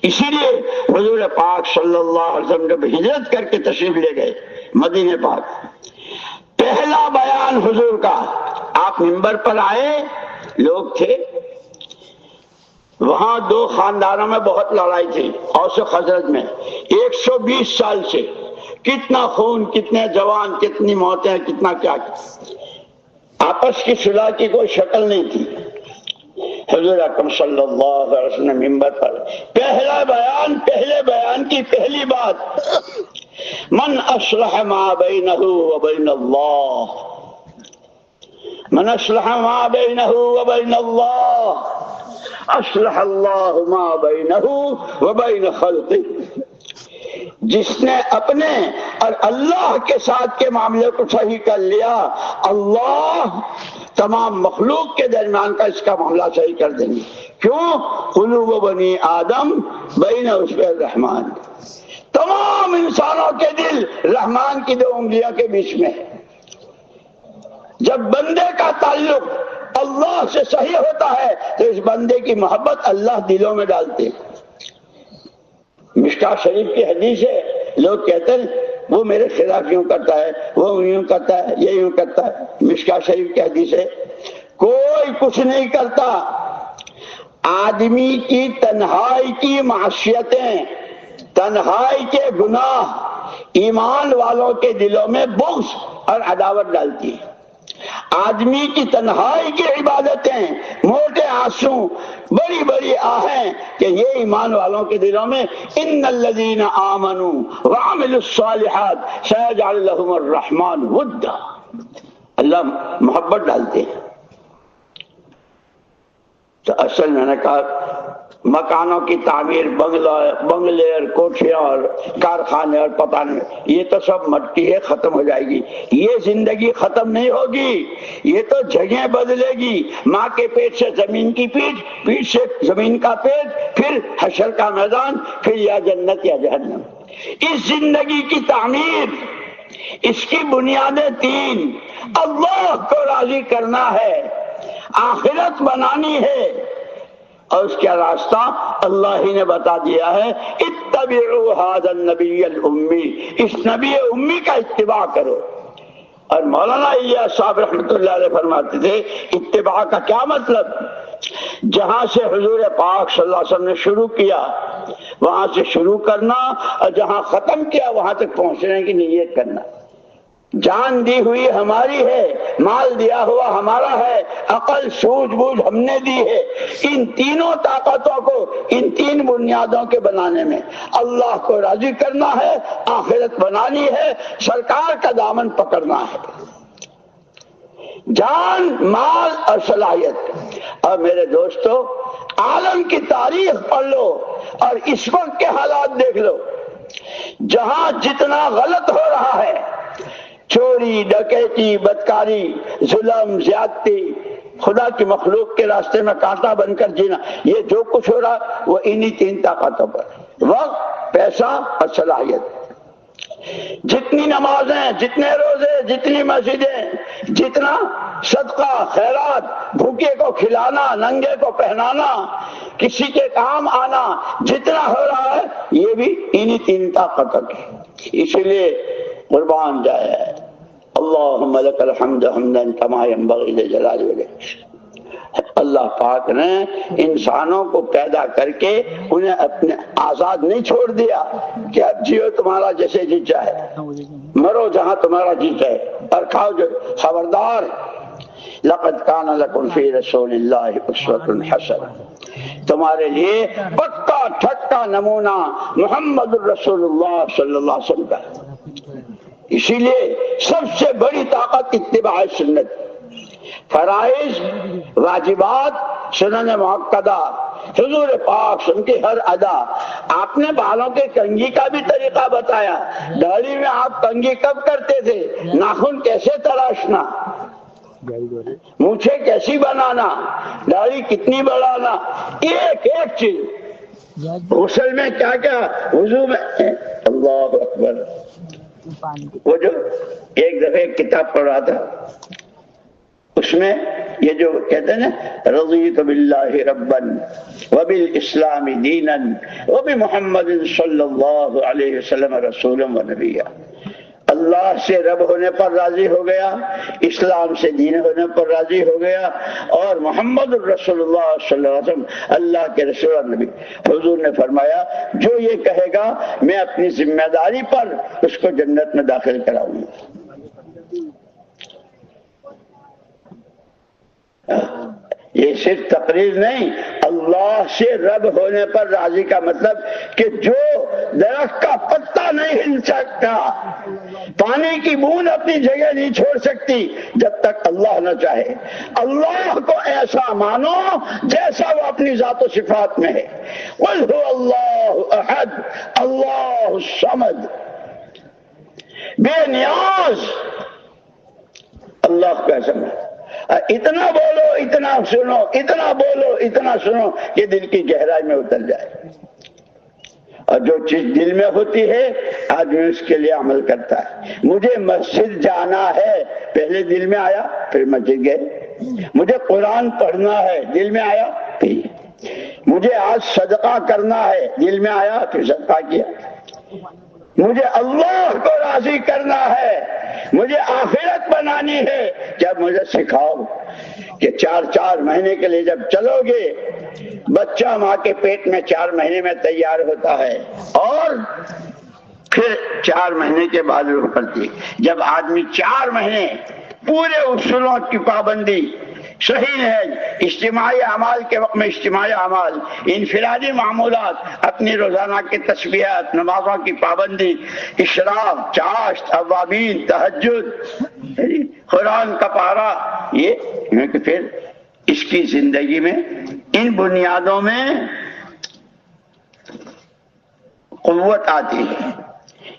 اسی لیے حضور پاک صلی اللہ علیہ وسلم جب ہجرت کر کے تشریف لے گئے مدینہ پاک، پہلا بیان حضور کا، آپ منبر پر آئے، لوگ تھے وہاں، 2 خاندانوں میں بہت لڑائی تھی، اوس و خزرج میں، 120 سال سے، کتنا خون، کتنے جوان، کتنی موتیں، کتنا کیا، آپس کی صلح کی کوئی شکل نہیں تھی۔ حضور اکرم صلی اللہ علیہ وسلم منبر پر پہلے بیان کی پہلی بات، من اصلح ما بینہ وبین اللہ، من اصلح ما بینہ وبین اللہ اصلح اللہ ما بینہ وبین خلقہ، جس نے اپنے اور اللہ کے ساتھ کے معاملے کو صحیح کر لیا، اللہ تمام مخلوق کے درمیان کا اس کا معاملہ صحیح کر دیں گے۔ کیوں؟ قلوب بنی آدم بین اصبع الرحمن، تمام انسانوں کے دل رحمان کی 2 انگلیوں کے بیچ میں ہے۔ جب بندے کا تعلق اللہ سے صحیح ہوتا ہے تو اس بندے کی محبت اللہ دلوں میں ڈالتے ہیں۔ مشکاہ شریف کی حدیث ہے، لوگ کہتے ہیں وہ میرے خلاف یوں کرتا ہے، وہ یوں کرتا ہے، یہ یوں کرتا ہے۔ مشکاہ شریف کی حدیث ہے، کوئی کچھ نہیں کرتا، آدمی کی تنہائی کی معصیتیں، تنہائی کے گناہ ایمان والوں کے دلوں میں بغض اور عداوت ڈالتی ہے۔ آدمی کی تنہائی کی عبادتیں، موٹے آنسو، بڑی بڑی آہیں، کہ یہ ایمان والوں کے دلوں میں ان الذین آمنوا وعملوا الصالحات سیجعل لهم الرحمن ودا، اللہ محبت ڈالتے ہیں۔ تو اصل میں نے کہا مکانوں کی تعمیر، بنگلے اور کوٹھیاں اور کارخانے اور پتہ نہیں، یہ تو سب مٹی ہے، ختم ہو جائے گی۔ یہ زندگی ختم نہیں ہوگی، یہ تو جگہیں بدلے گی۔ ماں کے پیٹ سے زمین کی پیٹ، پیٹ سے زمین کا پیٹ، پھر حشر کا میدان، پھر یا جنت یا جہنم۔ اس زندگی کی تعمیر، اس کی بنیادیں تین: اللہ کو راضی کرنا ہے، آخرت بنانی ہے، اور اس کا راستہ اللہ ہی نے بتا دیا ہے، اتبعوا ھذا النبی الامی، اس نبی امی کا اتباع کرو۔ اور مولانا الیاس صاحب رحمۃ اللہ علیہ فرماتے تھے اتباع کا کیا مطلب؟ جہاں سے حضور پاک صلی اللہ علیہ وسلم نے شروع کیا وہاں سے شروع کرنا، اور جہاں ختم کیا وہاں تک پہنچنے کی نیت کرنا۔ جان دی ہوئی ہماری ہے، مال دیا ہوا ہمارا ہے، عقل سوجھ بوجھ ہم نے دی ہے، ان تینوں طاقتوں کو ان تین بنیادوں کے بنانے میں اللہ کو راضی کرنا ہے، آخرت بنانی ہے، سرکار کا دامن پکڑنا ہے، جان، مال اور صلاحیت۔ اور میرے دوستو، عالم کی تاریخ پڑھ لو اور اس وقت کے حالات دیکھ لو، جہاں جتنا غلط ہو رہا ہے، چوری، ڈکیتی، بدکاری، ظلم، زیادتی، خدا کی مخلوق کے راستے میں کانٹا بن کر جینا، یہ جو کچھ ہو رہا وہ انہی تین طاقتوں پر: وقت، پیسہ اور صلاحیت۔ جتنی نمازیں، جتنے روزے، جتنی مسجدیں، جتنا صدقہ، خیرات، بھوکے کو کھلانا، ننگے کو پہنانا، کسی کے کام آنا، جتنا ہو رہا ہے یہ بھی انہی تین طاقتوں کی۔ اسی لیے قربان جائے اللہم لک الحمد حمدا کما ینبغی لجلال وجہک۔ اللہ پاک نے انسانوں کو پیدا کر کے انہیں اپنے آزاد نہیں چھوڑ دیا کہ اب جیو تمہارا جیسے جی چاہے، مرو جہاں تمہارا جی چاہے، اور کھاؤ جو۔ خبردار، لقد کان لکم فی رسول اللہ اسوۃ حسنہ، تمہارے لیے پکا ٹھٹا نمونہ محمد الرسول اللہ صلی اللہ علیہ وسلم کا۔ اسی لیے سب سے بڑی طاقت اتباع سنت، فرائض، واجبات، سنن مؤکدہ، حضور پاک سن کی ہر ادا۔ آپ نے بالوں کے کنگھی کا بھی طریقہ بتایا، داڑھی میں آپ کنگھی کب کرتے تھے، ناخن کیسے تراشنا، مونچھیں کیسی بنانا، داڑھی کتنی بڑھانا، ایک ایک چیز۔ غسل میں کیا کیا، وضو میں، اللہ اکبر۔ وہ جو ایک دفعہ ایک کتاب پڑھ رہا تھا، اس میں یہ جو کہتے ہیں نا، رضیت باللہ ربا وبالاسلام دینا وبمحمد صلی اللہ علیہ وسلم رسولا ونبیا، اللہ سے رب ہونے پر راضی ہو گیا، اسلام سے دین ہونے پر راضی ہو گیا، اور محمد الرسول اللہ صلی اللہ علیہ وسلم اللہ کے رسول اور نبی۔ حضور نے فرمایا جو یہ کہے گا میں اپنی ذمہ داری پر اس کو جنت میں داخل کراؤں گا۔ یہ صرف تقریر نہیں، اللہ سے رب ہونے پر راضی کا مطلب کہ جو درخت کا پتا نہیں ہل سکتا، پانی کی بوند اپنی جگہ نہیں چھوڑ سکتی جب تک اللہ نہ چاہے، اللہ کو ایسا مانو جیسا وہ اپنی ذات و صفات میں ہے۔ قل هو اللہ احد اللہ الصمد، بے نیاز اللہ کو ایسا مانو۔ اتنا بولو، اتنا سنو، اتنا بولو، اتنا سنو کہ دل کی گہرائی میں اتر جائے، اور جو چیز دل میں ہوتی ہے آدمی اس کے لیے عمل کرتا ہے۔ مجھے مسجد جانا ہے، پہلے دل میں آیا پھر مسجد گئے۔ مجھے قرآن پڑھنا ہے، دل میں آیا پھر۔ مجھے آج صدقہ کرنا ہے، دل میں آیا پھر صدقہ کیا۔ مجھے اللہ کو راضی کرنا ہے، مجھے آخرت بنانی ہے، جب مجھے سکھاؤ کہ 4 مہینے کے لیے جب چلو گے، بچہ ماں کے پیٹ میں 4 مہینے میں تیار ہوتا ہے، اور پھر 4 مہینے کے بعد روح پڑتی۔ جب آدمی 4 مہینے پورے اصولوں کی پابندی، صحیح ہے، اجتماعی اعمال کے وقت میں اجتماعی اعمال، انفرادی معمولات، اپنی روزانہ کی تسبیحات، نمازوں کی پابندی، اشراق، چاشت، اوابین، تہجد، قرآن کا پارا، یہ کہ پھر اس کی زندگی میں ان بنیادوں میں قوت آتی ہے۔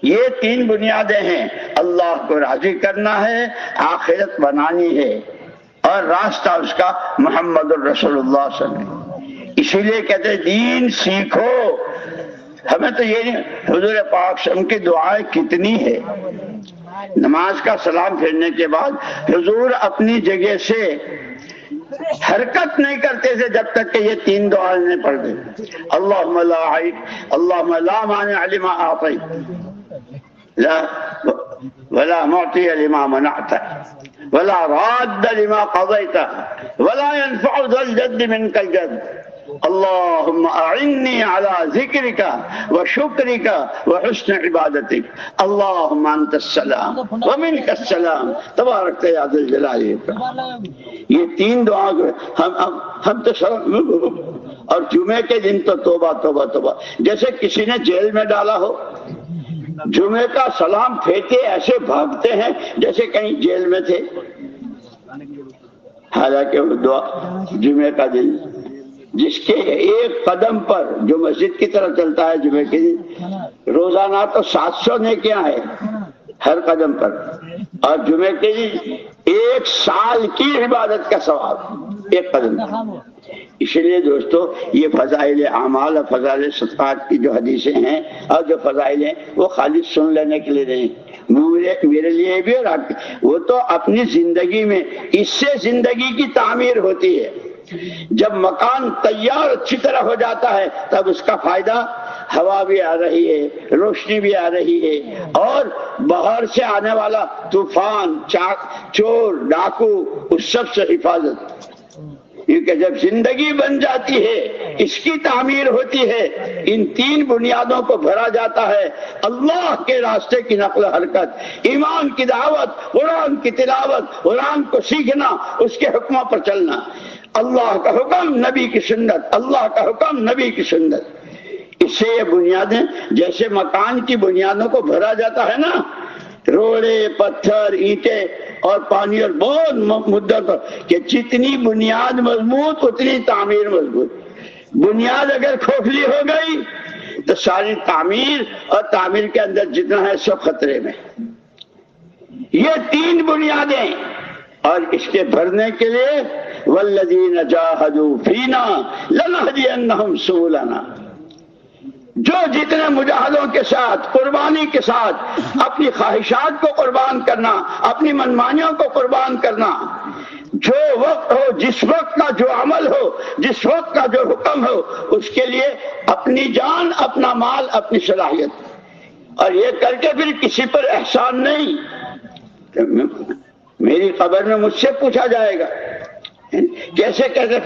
یہ تین بنیادیں ہیں، اللہ کو راضی کرنا ہے، آخرت بنانی ہے، اور راستہ اس کا محمد الرسول اللہ صلی اللہ علیہ وسلم۔ اسی لیے کہتے ہیں دین سیکھو۔ ہمیں تو یہ نہیں، حضور پاک صلی اللہ علیہ وسلم کی دعائیں کتنی ہے۔ نماز کا سلام پھیرنے کے بعد حضور اپنی جگہ سے حرکت نہیں کرتے تھے جب تک کہ یہ تین دعائیں نہیں پڑھ دیں۔ اللہم لا مانع لما اعطیت ولا معطی لما منعت ولا راد لما قضیت ولا ينفع ذا الجد منك الجد اللهم اعني على ذكرك وشكرك وحسن عبادتك اللهم انت السلام ومنك السلام تبارك يا ذا الجلال والاکرام۔ یہ تین دعا ہم تو اور جمعے کے دن تو توبہ توبہ توبہ، جیسے کسی نے جیل میں ڈالا ہو، جمعے کا سلام پھیرتے ایسے بھاگتے ہیں جیسے کہیں جیل میں تھے۔ حالانکہ وہ دعا جمعے کا دن جس کے ایک قدم پر جو مسجد کی طرف چلتا ہے جمعے کے دن روزانہ تو 700 نیکیاں ہیں ہر قدم پر، اور جمعے کے دن 1 سال کی عبادت کا ثواب ایک قدم پر۔ اس لیے دوستو یہ فضائل اعمال اور فضائل صدقات کی جو حدیثیں ہیں اور جو فضائل ہیں وہ خالی سن لینے کے لیے نہیں، میرے لیے بھی، اور وہ تو اپنی زندگی میں اس سے زندگی کی تعمیر ہوتی ہے۔ جب مکان تیار اچھی طرح ہو جاتا ہے تب اس کا فائدہ ہوا بھی آ رہی ہے، روشنی بھی آ رہی ہے، اور باہر سے آنے والا طوفان، چور، ڈاکو، اس سب سے حفاظت۔ کیونکہ جب زندگی بن جاتی ہے، اس کی تعمیر ہوتی ہے، ان تین بنیادوں کو بھرا جاتا ہے، اللہ کے راستے کی نقل و حرکت، ایمان کی دعوت، قرآن کی تلاوت، قرآن کو سیکھنا، اس کے حکموں پر چلنا، اللہ کا حکم نبی کی سنت، اللہ کا حکم نبی کی سنت۔ اس سے یہ بنیادیں جیسے مکان کی بنیادوں کو بھرا جاتا ہے نا، روڑے، پتھر، اینٹیں اور پانی، اور بہت مدت پر کہ جتنی بنیاد مضبوط اتنی تعمیر مضبوط۔ بنیاد اگر کھوکھلی ہو گئی تو ساری تعمیر اور تعمیر کے اندر جتنا ہے سب خطرے میں۔ یہ تین بنیادیں، اور اس کے بھرنے کے لیے والذین جاہدوا فینا لنہدینہم سبلنا، جو جتنے مجاہدوں کے ساتھ، قربانی کے ساتھ اپنی خواہشات کو قربان کرنا، اپنی منمانیوں کو قربان کرنا، جو وقت ہو، جس وقت کا جو عمل ہو، جس وقت کا جو حکم ہو، اس کے لیے اپنی جان، اپنا مال، اپنی صلاحیت، اور یہ کر کے پھر کسی پر احسان نہیں۔ میری قبر میں مجھ سے پوچھا جائے گا کیسے کیسے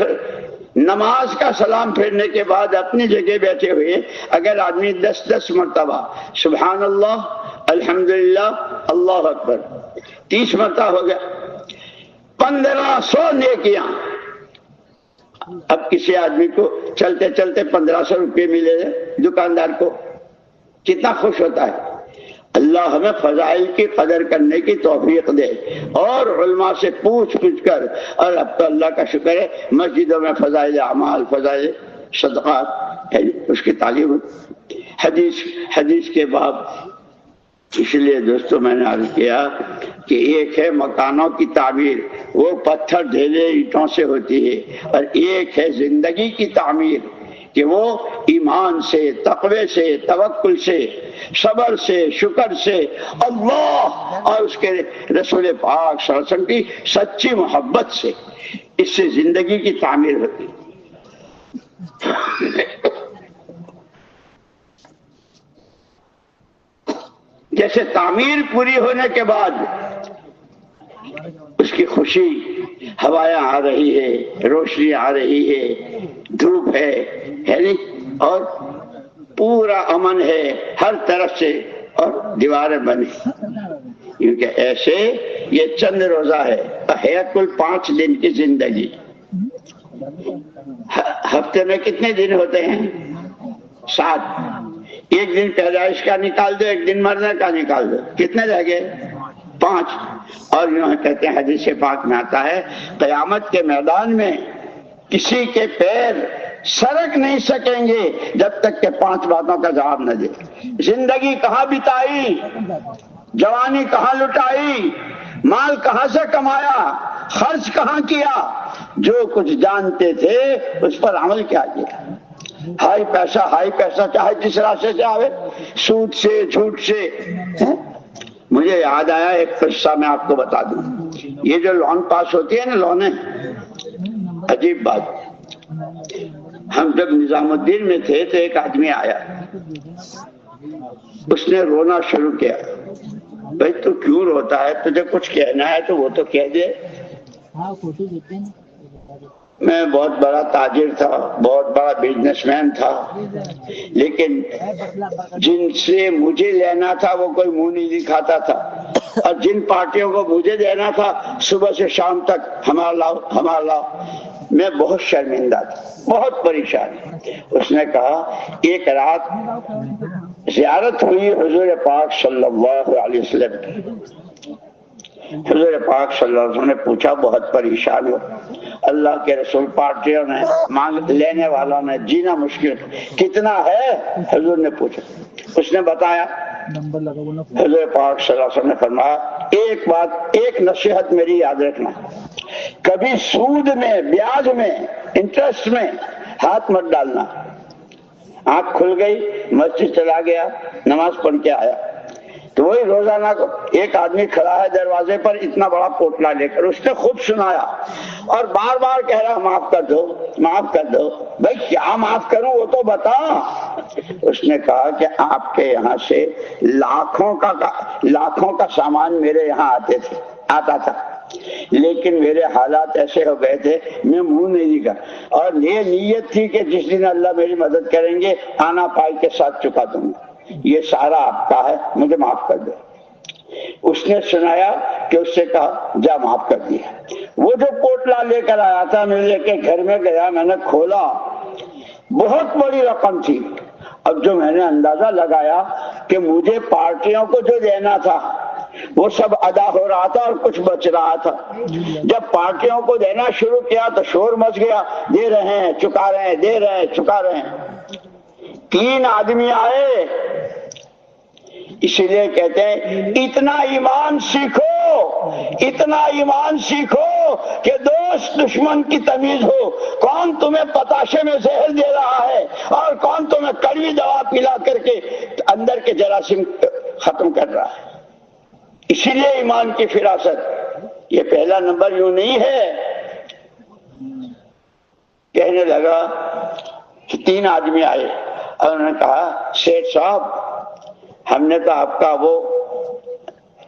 نماز کا سلام پھیرنے کے بعد اپنی جگہ بیٹھے ہوئے اگر آدمی 10 مرتبہ سبحان اللہ، الحمدللہ، اللہ اکبر 30 مرتبہ ہو گیا، 1500 نیکیاں۔ اب کسی آدمی کو چلتے چلتے 1500 روپے ملے دکاندار کو کتنا خوش ہوتا ہے۔ اللہ ہمیں فضائل کی قدر کرنے کی توفیق دے، اور علماء سے پوچھ کر، اور اب تو اللہ کا شکر ہے مسجدوں میں فضائل اعمال، فضائل صدقات اس کی تعلیم، حدیث کے باب۔ اس لیے دوستو میں نے عرض کیا کہ ایک ہے مکانوں کی تعمیر، وہ پتھر ڈھیلے اینٹوں سے ہوتی ہے، اور ایک ہے زندگی کی تعمیر کہ وہ ایمان سے، تقوی سے، توکل سے، صبر سے، شکر سے، اللہ اور اس کے رسول پاک صلی اللہ علیہ وسلم کی سچی محبت سے، اس سے زندگی کی تعمیر ہوتی۔ جیسے تعمیر پوری ہونے کے بعد اس کی خوشی، ہوائیں آ رہی ہے، روشنی آ رہی ہے، دھوپ ہے نہیں، اور پورا امن ہے ہر طرف سے، اور دیواریں بنی، کیونکہ ایسے یہ چند روزہ ہے کل 5 دن کی زندگی۔ ہفتے میں کتنے دن ہوتے ہیں؟ 7۔ ایک دن پیدائش کا نکال دو، ایک دن مرنے کا نکال دو، کتنے رہ گئے؟ 5۔ اور یوں کہتے ہیں حدیث پاک میں آتا ہے قیامت کے میدان میں کسی کے پیر سرک نہیں سکیں گے جب تک کہ 5 باتوں کا جواب نہ دے۔ زندگی کہاں بتائی، جوانی کہاں لٹائی، مال کہاں سے کمایا، خرچ کہاں کیا، جو کچھ جانتے تھے اس پر عمل کیا کیا۔ ہائی پیسہ چاہے جس راستے سے آوے، سود سے، جھوٹ سے۔ مجھے یاد آیا ایک قصہ میں آپ کو بتا دوں۔ یہ جو لون پاس ہوتی ہے نا، لونیں، عجیب بات، ہم جب نظام الدین میں تھے تو ایک آدمی آیا، اس نے رونا شروع کیا۔ بھائی تو کیوں روتا ہے، تجھے کچھ کہنا ہے تو وہ تو کہہ دے۔ میں بہت بڑا تاجر تھا، بہت بڑا بزنس مین تھا، لیکن جن سے مجھے لینا تھا وہ کوئی منہ نہیں دکھاتا تھا، اور جن پارٹیوں کو مجھے دینا تھا صبح سے شام تک ہمارا لاؤ۔ میں بہت شرمندہ تھا، بہت پریشان۔ اس نے کہا ایک رات زیارت ہوئی حضور پاک صلی اللہ علیہ وسلم کی۔ حضور پاک صلی اللہ علیہ وسلم نے پوچھا بہت پریشان ہو، اللہ کے رسول پارٹیوں نے مانگ لینے والوں نے جینا مشکل، کتنا ہے؟ حضور نے پوچھا، اس نے بتایا۔ حضور پاک صلی اللہ علیہ وسلم نے فرمایا ایک بات، ایک نصیحت میری یاد رکھنا، کبھی سود میں، بیاج میں، انٹرسٹ میں ہاتھ مت ڈالنا۔ آنکھ کھل گئی، مسجد چلا گیا، نماز پڑھ کے آیا تو وہی روزانہ کو ایک آدمی کھڑا ہے دروازے پر اتنا بڑا پوٹلا لے کر، اس نے خوب سنایا اور بار بار کہہ رہا معاف کر دو، معاف کر دو۔ بھائی کیا معاف کروں وہ تو بتا۔ اس نے کہا کہ آپ کے یہاں سے لاکھوں کا سامان میرے یہاں آتا تھا، لیکن میرے حالات ایسے ہو گئے تھے میں منہ نہیں دکھا، اور یہ نیت تھی کہ جس دن اللہ میری مدد کریں گے آنا پائی کے ساتھ چکا دوں گا، یہ سارا آپ کا ہے، مجھے معاف کر دو۔ اس نے سنایا کہ اس سے کہا جا معاف کر دیا۔ وہ جو پوٹلا لے کر آیا تھا میں لے کے گھر میں گیا، میں نے کھولا، بہت بڑی رقم تھی۔ اب جو میں نے اندازہ لگایا کہ مجھے پارٹیوں کو جو دینا تھا وہ سب ادا ہو رہا تھا اور کچھ بچ رہا تھا۔ جب پارٹیوں کو دینا شروع کیا تو شور مچ گیا، دے رہے ہیں چکا رہے ہیں، دے رہے ہیں چکا رہے ہیں۔ 3 آدمی آئے، اسی لیے کہتے ہیں اتنا ایمان سیکھو، اتنا ایمان سیکھو کہ دوست دشمن کی تمیز ہو، کون تمہیں پتاشے میں زہر دے رہا ہے اور کون تمہیں کڑوی دوا پلا کر کے اندر کے جراثیم ختم کر رہا ہے۔ اسی لیے ایمان کی فراست، یہ پہلا نمبر یوں نہیں ہے۔ کہنے لگا کہ 3 آدمی آئے اور انہوں نے کہا سیٹھ صاحب ہم نے تو آپ کا وہ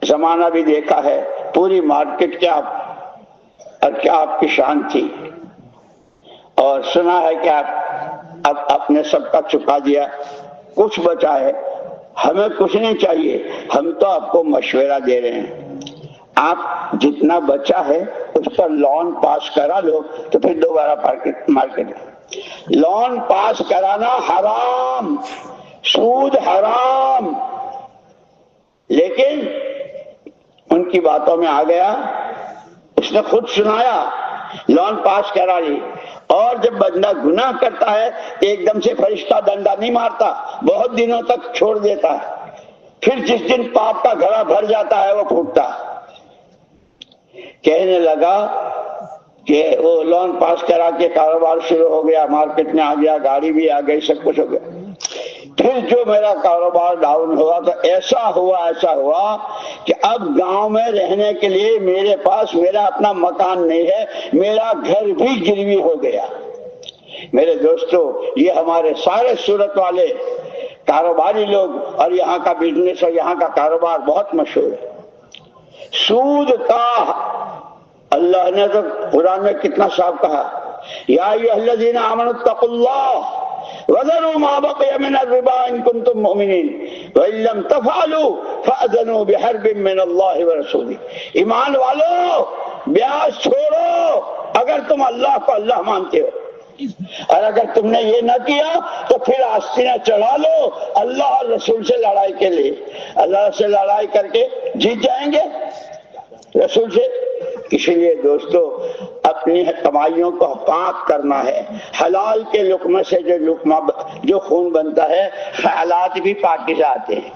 زمانہ بھی دیکھا ہے، پوری مارکیٹ کیا اور کیا آپ کی شان تھی، اور سنا ہے کہ آپ اب اپنے سب کا چکا دیا، کچھ بچا ہے، ہمیں کچھ نہیں چاہیے، ہم تو آپ کو مشورہ دے رہے ہیں، آپ جتنا بچا ہے اس پر لون پاس کرا لو تو پھر دوبارہ مارکیٹ۔ لون پاس کرانا حرام، سود حرام، لیکن ان کی باتوں میں آ گیا، اس نے خود سنایا، لون پاس کرا لی۔ اور جب بندہ گناہ کرتا ہے ایک دم سے فرشتہ ڈنڈا نہیں مارتا، بہت دنوں تک چھوڑ دیتا ہے، پھر جس دن پاپ کا گھڑا بھر جاتا ہے وہ پھوٹتا۔ کہنے لگا کہ وہ لون پاس کرا کے کاروبار شروع ہو گیا، مارکیٹ میں آ گیا، گاڑی بھی آ گئی، سب کچھ ہو گیا۔ پھر جو میرا کاروبار ڈاؤن ہوا تو ایسا ہوا کہ اب گاؤں میں رہنے کے لیے میرے پاس میرا اپنا مکان نہیں ہے، میرا گھر بھی گروی ہو گیا۔ میرے دوستو یہ ہمارے سارے صورت والے کاروباری لوگ اور یہاں کا بزنس اور یہاں کا کاروبار بہت مشہور ہے۔ سود کا اللہ نے تو قرآن میں کتنا صاف کہا، یا ایھا الذین آمنوا اتقوا اللہ وذروا ما بقي من الربا ان كنتم مؤمنين وان لم تفعلوا فاذنوا بحرب من الله ورسوله۔ ایمان والو بیاج چھوڑو اگر تم اللہ کو اللہ مانتے ہو، اور اگر تم نے یہ نہ کیا تو پھر آستینہ چڑھا لو اللہ اور رسول سے لڑائی کے لیے۔ اللہ سے لڑائی کر کے جیت جائیں گے، رسول سے۔ اسی لیے دوستو اب اپنی کمائیوں کو پاک کرنا ہے. حلال کے لقمے سے جو خون بنتا ہے خیالات بھی پاکیزہ آتے ہیں.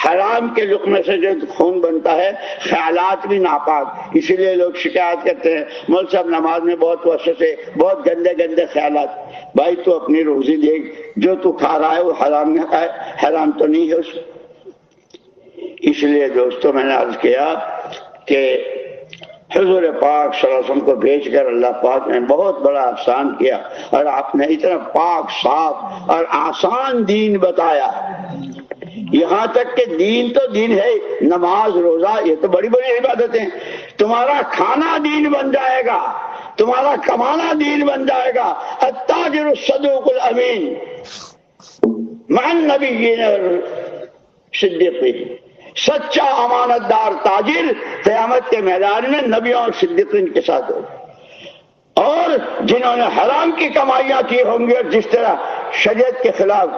حرام کے لقمے سے جو خون بنتا ہے خیالات بھی ناپاک. اسی لیے لوگ شکایت کرتے ہیں مول صاحب نماز میں بہت وسوسے، بہت گندے گندے خیالات. بھائی تو اپنی روزی دیکھ، جو تو کھا رہا ہے وہ حرام نہ کھائے، حرام تو نہیں ہے اس. اس لیے دوستو میں نے عرض کیا کہ حضور پاک صلی اللہ علیہ وسلم کو بھیج کر اللہ پاک نے بہت بڑا احسان کیا، اور آپ نے اتنا پاک صاف اور آسان دین بتایا. یہاں تک کہ دین تو دین ہے، نماز روزہ یہ تو بڑی بڑی عبادتیں. تمہارا کھانا دین بن جائے گا، تمہارا کمانا دین بن جائے گا. التاجر الصدوق الامین مع النبیین والصدیقین. سچا امانت دار تاجر قیامت کے میدان میں نبیوں اور صدیقین کے ساتھ ہوگا. اور جنہوں نے حرام کی کمائیاں کی ہوں گی، اور جس طرح شریعت کے خلاف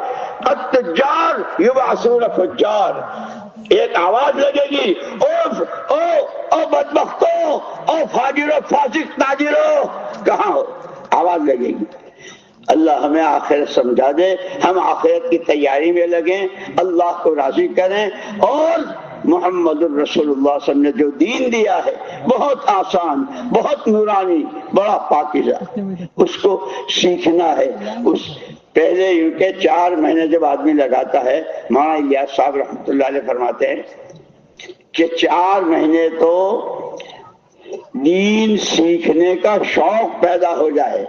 التجار یبعثون فجار، ایک آواز لگے گی اوف او بدبختو، او فاجرو فاسق تاجرو، کہاں ہو؟ آواز لگے گی. اللہ ہمیں آخرت سمجھا دے، ہم آخرت کی تیاری میں لگیں، اللہ کو راضی کریں. اور محمد الرسول اللہ صلی اللہ علیہ وسلم نے جو دین دیا ہے بہت آسان، بہت نورانی، بڑا پاکیزہ، اس کو سیکھنا ہے. اس پہلے یوں کہ 4 مہینے جب آدمی لگاتا ہے، مولانا الیاس صاحب رحمۃ اللہ علیہ فرماتے ہیں کہ 4 مہینے تو دین سیکھنے کا شوق پیدا ہو جائے.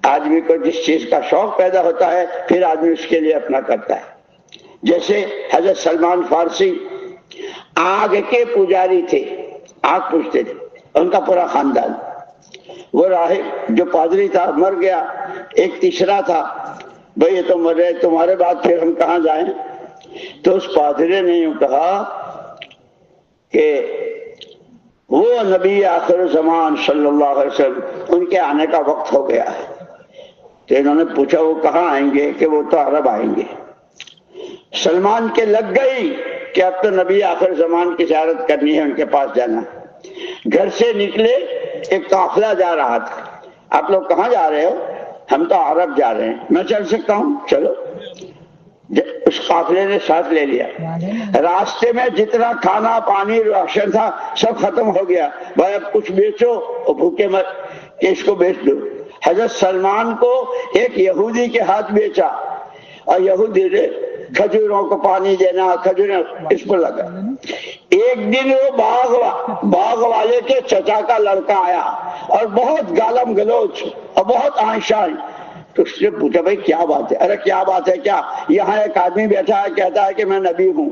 آدمی کو جس چیز کا شوق پیدا ہوتا ہے پھر آدمی اس کے لیے اپنا کرتا ہے. جیسے حضرت سلمان فارسی آگ کے پجاری تھے، آگ پوجتے تھے، ان کا پورا خاندان. وہ راہب جو پادری تھا مر گیا، ایک تیسرا تھا، بھئی یہ تو مر رہے، تمہارے بعد پھر ہم کہاں جائیں؟ تو اس پادری نے یوں کہا کہ وہ نبی آخر زمان صلی اللہ علیہ وسلم ان کے آنے کا وقت ہو گیا ہے. تو انہوں نے پوچھا وہ کہاں آئیں گے؟ کہ وہ تو عرب آئیں گے. سلمان کے لگ گئی کہ اب تو نبی آخر زمان کی زیارت کرنی ہے، ان کے پاس جانا. گھر سے نکلے، ایک قافلہ جا رہا تھا. آپ لوگ کہاں جا رہے ہو؟ ہم تو عرب جا رہے ہیں. میں چل سکتا ہوں، چلو. اس قافلے نے ساتھ لے لیا. راستے میں جتنا کھانا پانی راشن تھا سب ختم ہو گیا. بھائی اب کچھ بیچو اور بھوکے مت، کہ اس کو بیچ دو. حضرت سلمان کو ایک یہودی کے ہاتھ بیچا، اور یہودی نے کھجوروں کو پانی دینا، کھجوریں اس پر لگا. ایک دن وہ باغ والے کے چچا کا لڑکا آیا اور بہت گالم گلوچ اور بہت آنشان. تو اس نے پوچھا بھائی کیا بات ہے؟ ارے کیا بات ہے کیا؟ یہاں ایک آدمی بیٹھا ہے کہتا ہے کہ میں نبی ہوں.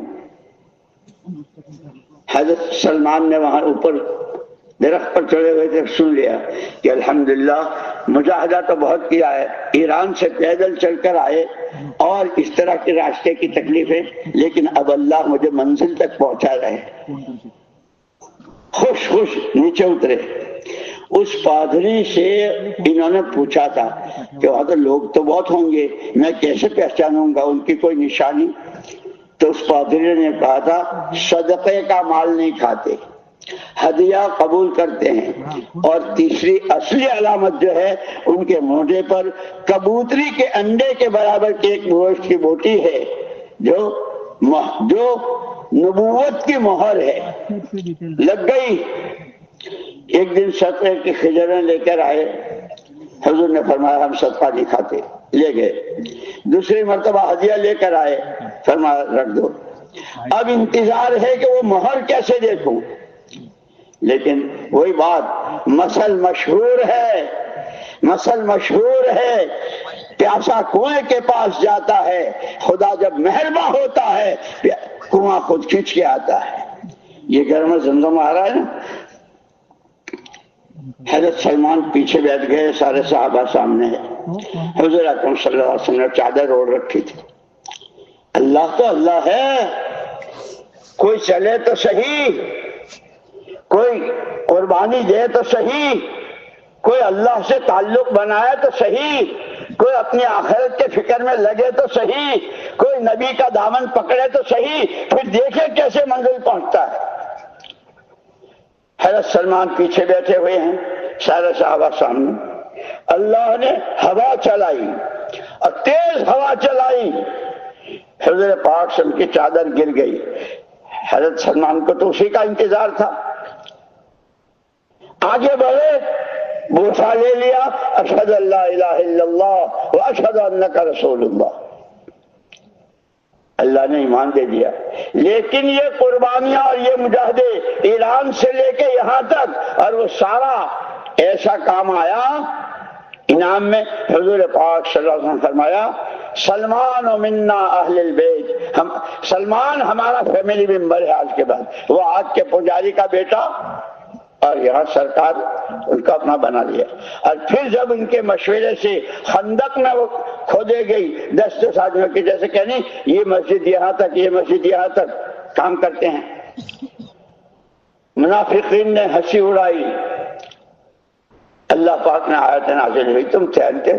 حضرت سلمان نے وہاں اوپر درخت پر چڑھے ہوئے تھے، سن لیا کہ الحمدللہ مجاہدہ تو بہت کیا ہے، ایران سے پیدل چل کر آئے اور اس طرح کے راستے کی تکلیفیں، لیکن اب اللہ مجھے منزل تک پہنچا رہے. خوش خوش نیچے اترے. اس پادری سے انہوں نے پوچھا تھا کہ وہاں تو لوگ تو بہت ہوں گے، میں کیسے پہچانوں گا ان کی کوئی نشانی؟ تو اس پادری نے کہا تھا صدقے کا مال نہیں کھاتے، ہدیہ قبول کرتے ہیں. اور تیسری اصلی علامت جو ہے ان کے موڈے پر کبوتری کے انڈے کے برابر کی ایک گوشت کی بوٹی ہے جو نبوت کی مہر ہے. لگ گئی. ایک دن صدقے کی خجریں لے کر آئے، حضور نے فرمایا ہم صدقہ نہیں کھاتے، لے گئے. دوسری مرتبہ ہدیہ لے کر آئے، فرمایا رکھ دو. اب انتظار ہے کہ وہ مہر کیسے دیکھوں. لیکن وہی بات، مثل مشہور ہے، پیاسا کنویں کے پاس جاتا ہے، خدا جب مہرباں ہوتا ہے کنواں خود کھینچ کے آتا ہے. یہ گھر میں زمزم آ رہا ہے نا. حضرت سلمان پیچھے بیٹھ گئے، سارے صحابہ سامنے ہے. حضور اکرم صلی اللہ علیہ وسلم نے چادر اوڑھ رکھی تھی. اللہ تو اللہ ہے، کوئی چلے تو صحیح، کوئی قربانی دے تو صحیح، کوئی اللہ سے تعلق بنائے تو صحیح، کوئی اپنی آخرت کے فکر میں لگے تو صحیح، کوئی نبی کا دامن پکڑے تو صحیح، پھر دیکھے کیسے منزل پہنچتا ہے. حضرت سلمان پیچھے بیٹھے ہوئے ہیں، سارے صحابہ سامنے. اللہ نے ہوا چلائی اور تیز ہوا چلائی، حضور پاک صلی اللہ علیہ وسلم کی چادر گر گئی. حضرت سلمان کو تو اسی کا انتظار تھا. آگے بڑھے، بوسہ لے لیا، اشہد ان لا الہ الا اللہ واشہد انک رسول اللہ. اللہ نے ایمان دے دیا. لیکن یہ قربانیاں اور یہ مجاہدے ایران سے لے کے یہاں تک، اور وہ سارا ایسا کام آیا انعام میں. حضور پاک صلی اللہ علیہ وسلم فرمایا سلمان و منا اہل البیت، سلمان ہمارا فیملی ممبر ہے آج کے بعد. وہ آج کے پجاری کا بیٹا اور یہاں سرکار ان کا اپنا بنا لیا. اور پھر جب ان کے مشورے سے خندق میں وہ کھودے گئی 10 آدمیوں کی، جیسے کہ نہیں یہ مسجد یہاں تک، یہ مسجد یہاں تک کام کرتے ہیں. منافقین نے ہنسی اڑائی. اللہ پاک نے آیت نازل ہوئی، تم چاہتے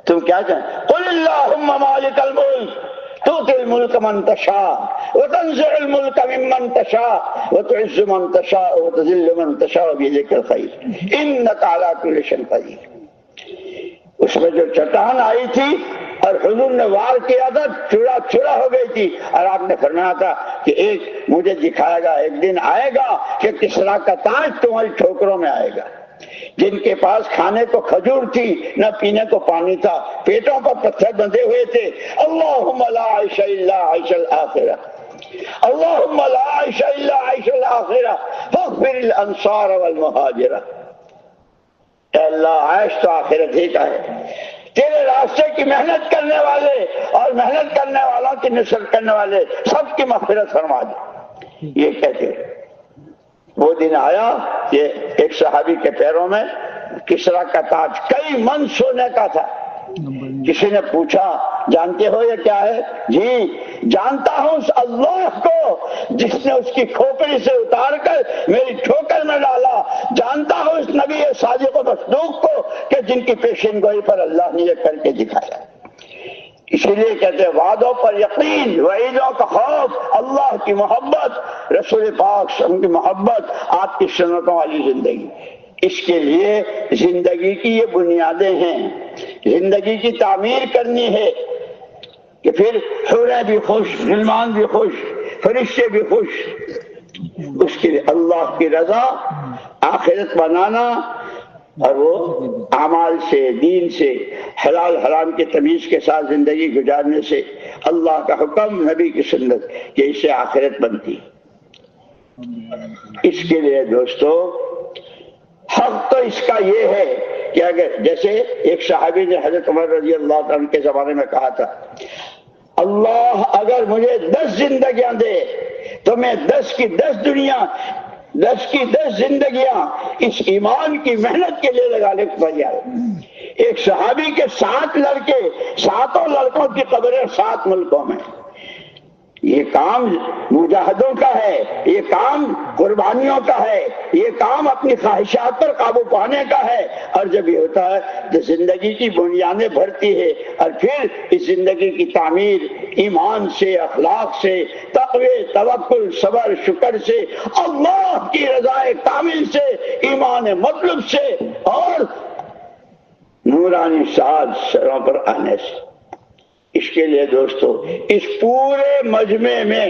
تم کیا چاہتے؟ قل اللہم مالک الملک تؤتی الملک من تشاء وتنزع الملک ممن تشاء وتعز من تشاء وتذل من تشاء بيدک الخیر انک علی کل شیء قدیر. اس میں جو چٹان آئی تھی اور حضور نے وار کیا تھا، چورا ہو گئی تھی، اور آپ نے فرمایا تھا کہ ایک مجھے دکھائے گا، ایک دن آئے گا کہ کسریٰ کا تاج تمہاری ٹھوکروں میں آئے گا. جن کے پاس کھانے کو کھجور تھی نہ پینے کو پانی تھا، پیٹوں پر پتھر بندھے ہوئے تھے. اللہم لا عیش الا عیش الآخرہ، اللہم لا عیش الا عیش الآخرہ فاغفر الانصار والمہاجرہ. اے اللہ عیش تو آخرت ہی کا ہے، تیرے راستے کی محنت کرنے والے اور محنت کرنے والوں کی نصرت کرنے والے سب کی مغفرت فرما دے. یہ کہتے وہ دن آیا کہ ایک صحابی کے پیروں میں کسریٰ کا تاج کئی من سونے کا تھا. کسی نے پوچھا جانتے ہو یہ کیا ہے؟ جی جانتا ہوں اس اللہ کو جس نے اس کی کھوپڑی سے اتار کر میری ٹھوکر میں ڈالا. جانتا ہوں اس نبی صادق و مصدوق کو کہ جن کی پیشین گوئی پر اللہ نے یہ کر کے دکھایا. اسی لیے کہتے ہیں وعدوں پر یقین، وعیدوں کا خوف، اللہ کی محبت، رسول پاک صلی اللہ علیہ وسلم کی محبت، آپ کی سنتوں والی زندگی. اس کے لیے زندگی کی یہ بنیادیں ہیں. زندگی کی تعمیر کرنی ہے کہ پھر حوریں بھی خوش، غلمان بھی خوش، فرشتے بھی خوش. اس کے لیے اللہ کی رضا، آخرت بنانا، اور وہ اعمال سے، دین سے، حلال حرام کے تمیز کے ساتھ زندگی گزارنے سے اللہ کا حکم، نبی کی سنت، کہ اس سے آخرت بنتی. اس کے لیے دوستو حق تو اس کا یہ ہے کہ اگر جیسے ایک صحابی نے حضرت عمر رضی اللہ عنہ کے زمانے میں کہا تھا اللہ اگر مجھے 10 زندگیاں دے تو میں 10 کی 10 دنیا، 10 کی 10 زندگیاں اس ایمان کی محنت کے لیے لگا لے پڑ جائے. ایک صحابی کے 7 لڑکے، 7 لڑکوں کی قبریں 7 ملکوں میں. یہ کام مجاہدوں کا ہے، یہ کام قربانیوں کا ہے، یہ کام اپنی خواہشات پر قابو پانے کا ہے. اور جب یہ ہوتا ہے تو زندگی کی بنیادیں بھرتی ہے، اور پھر اس زندگی کی تعمیر ایمان سے، اخلاق سے، تقوی، توکل، صبر، شکر سے، اللہ کی رضا کامل سے، ایمان مطلب سے، اور نورانی ساز سروں پر آنے سے. اس کے لیے دوستو اس پورے مجمع میں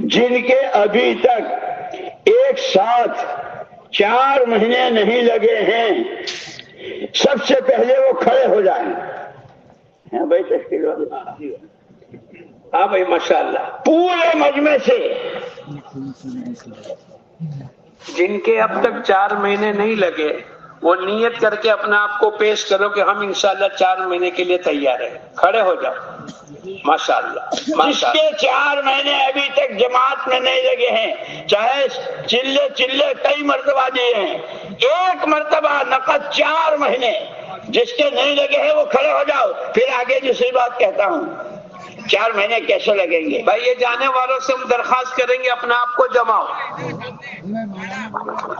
جن کے ابھی تک ایک ساتھ 4 مہینے نہیں لگے ہیں، سب سے پہلے وہ کھڑے ہو جائیں. بھائی تشکیل والے، ہاں بھائی ماشاءاللہ. پورے مجمع سے جن کے اب تک 4 مہینے نہیں لگے وہ نیت کر کے اپنے آپ کو پیش کرو کہ ہم انشاءاللہ 4 مہینے کے لیے تیار ہیں. کھڑے ہو جاؤ. ماشاءاللہ. جس کے 4 مہینے ابھی تک جماعت میں نہیں لگے ہیں، چاہے چلے کئی مرتبہ دیے ہیں، ایک مرتبہ نقد 4 مہینے جس کے نہیں لگے ہیں وہ کھڑے ہو جاؤ. پھر آگے دوسری بات کہتا ہوں، 4 مہینے کیسے لگیں گے؟ بھائی یہ جانے والوں سے ہم درخواست کریں گے اپنے آپ کو جماؤ.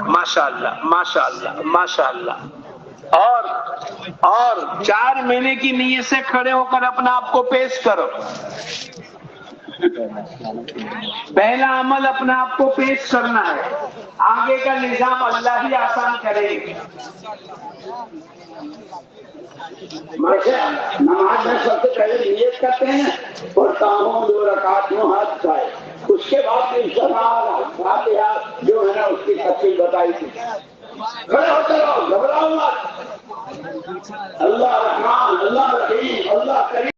ماشاءاللہ ماشاءاللہ ماشاءاللہ. اور 4 مہینے کی نیت سے کھڑے ہو کر اپنا آپ کو پیش کرو. پہلا عمل اپنا آپ کو پیش کرنا ہے. آگے کا نظام اللہ ہی آسان کرے گی. نماز میں سب سے پہلے نیت کرتے ہیں اور کاموں 2 رکعت میں ہاتھ اٹھائے، اس کے بعد فاتحہ جو ہے نا اس کی تفصیل بتائی تھی. کھڑے ہوتے رہو، گھبراؤ مت. اللہ رحمان، اللہ رحیم، اللہ کریم.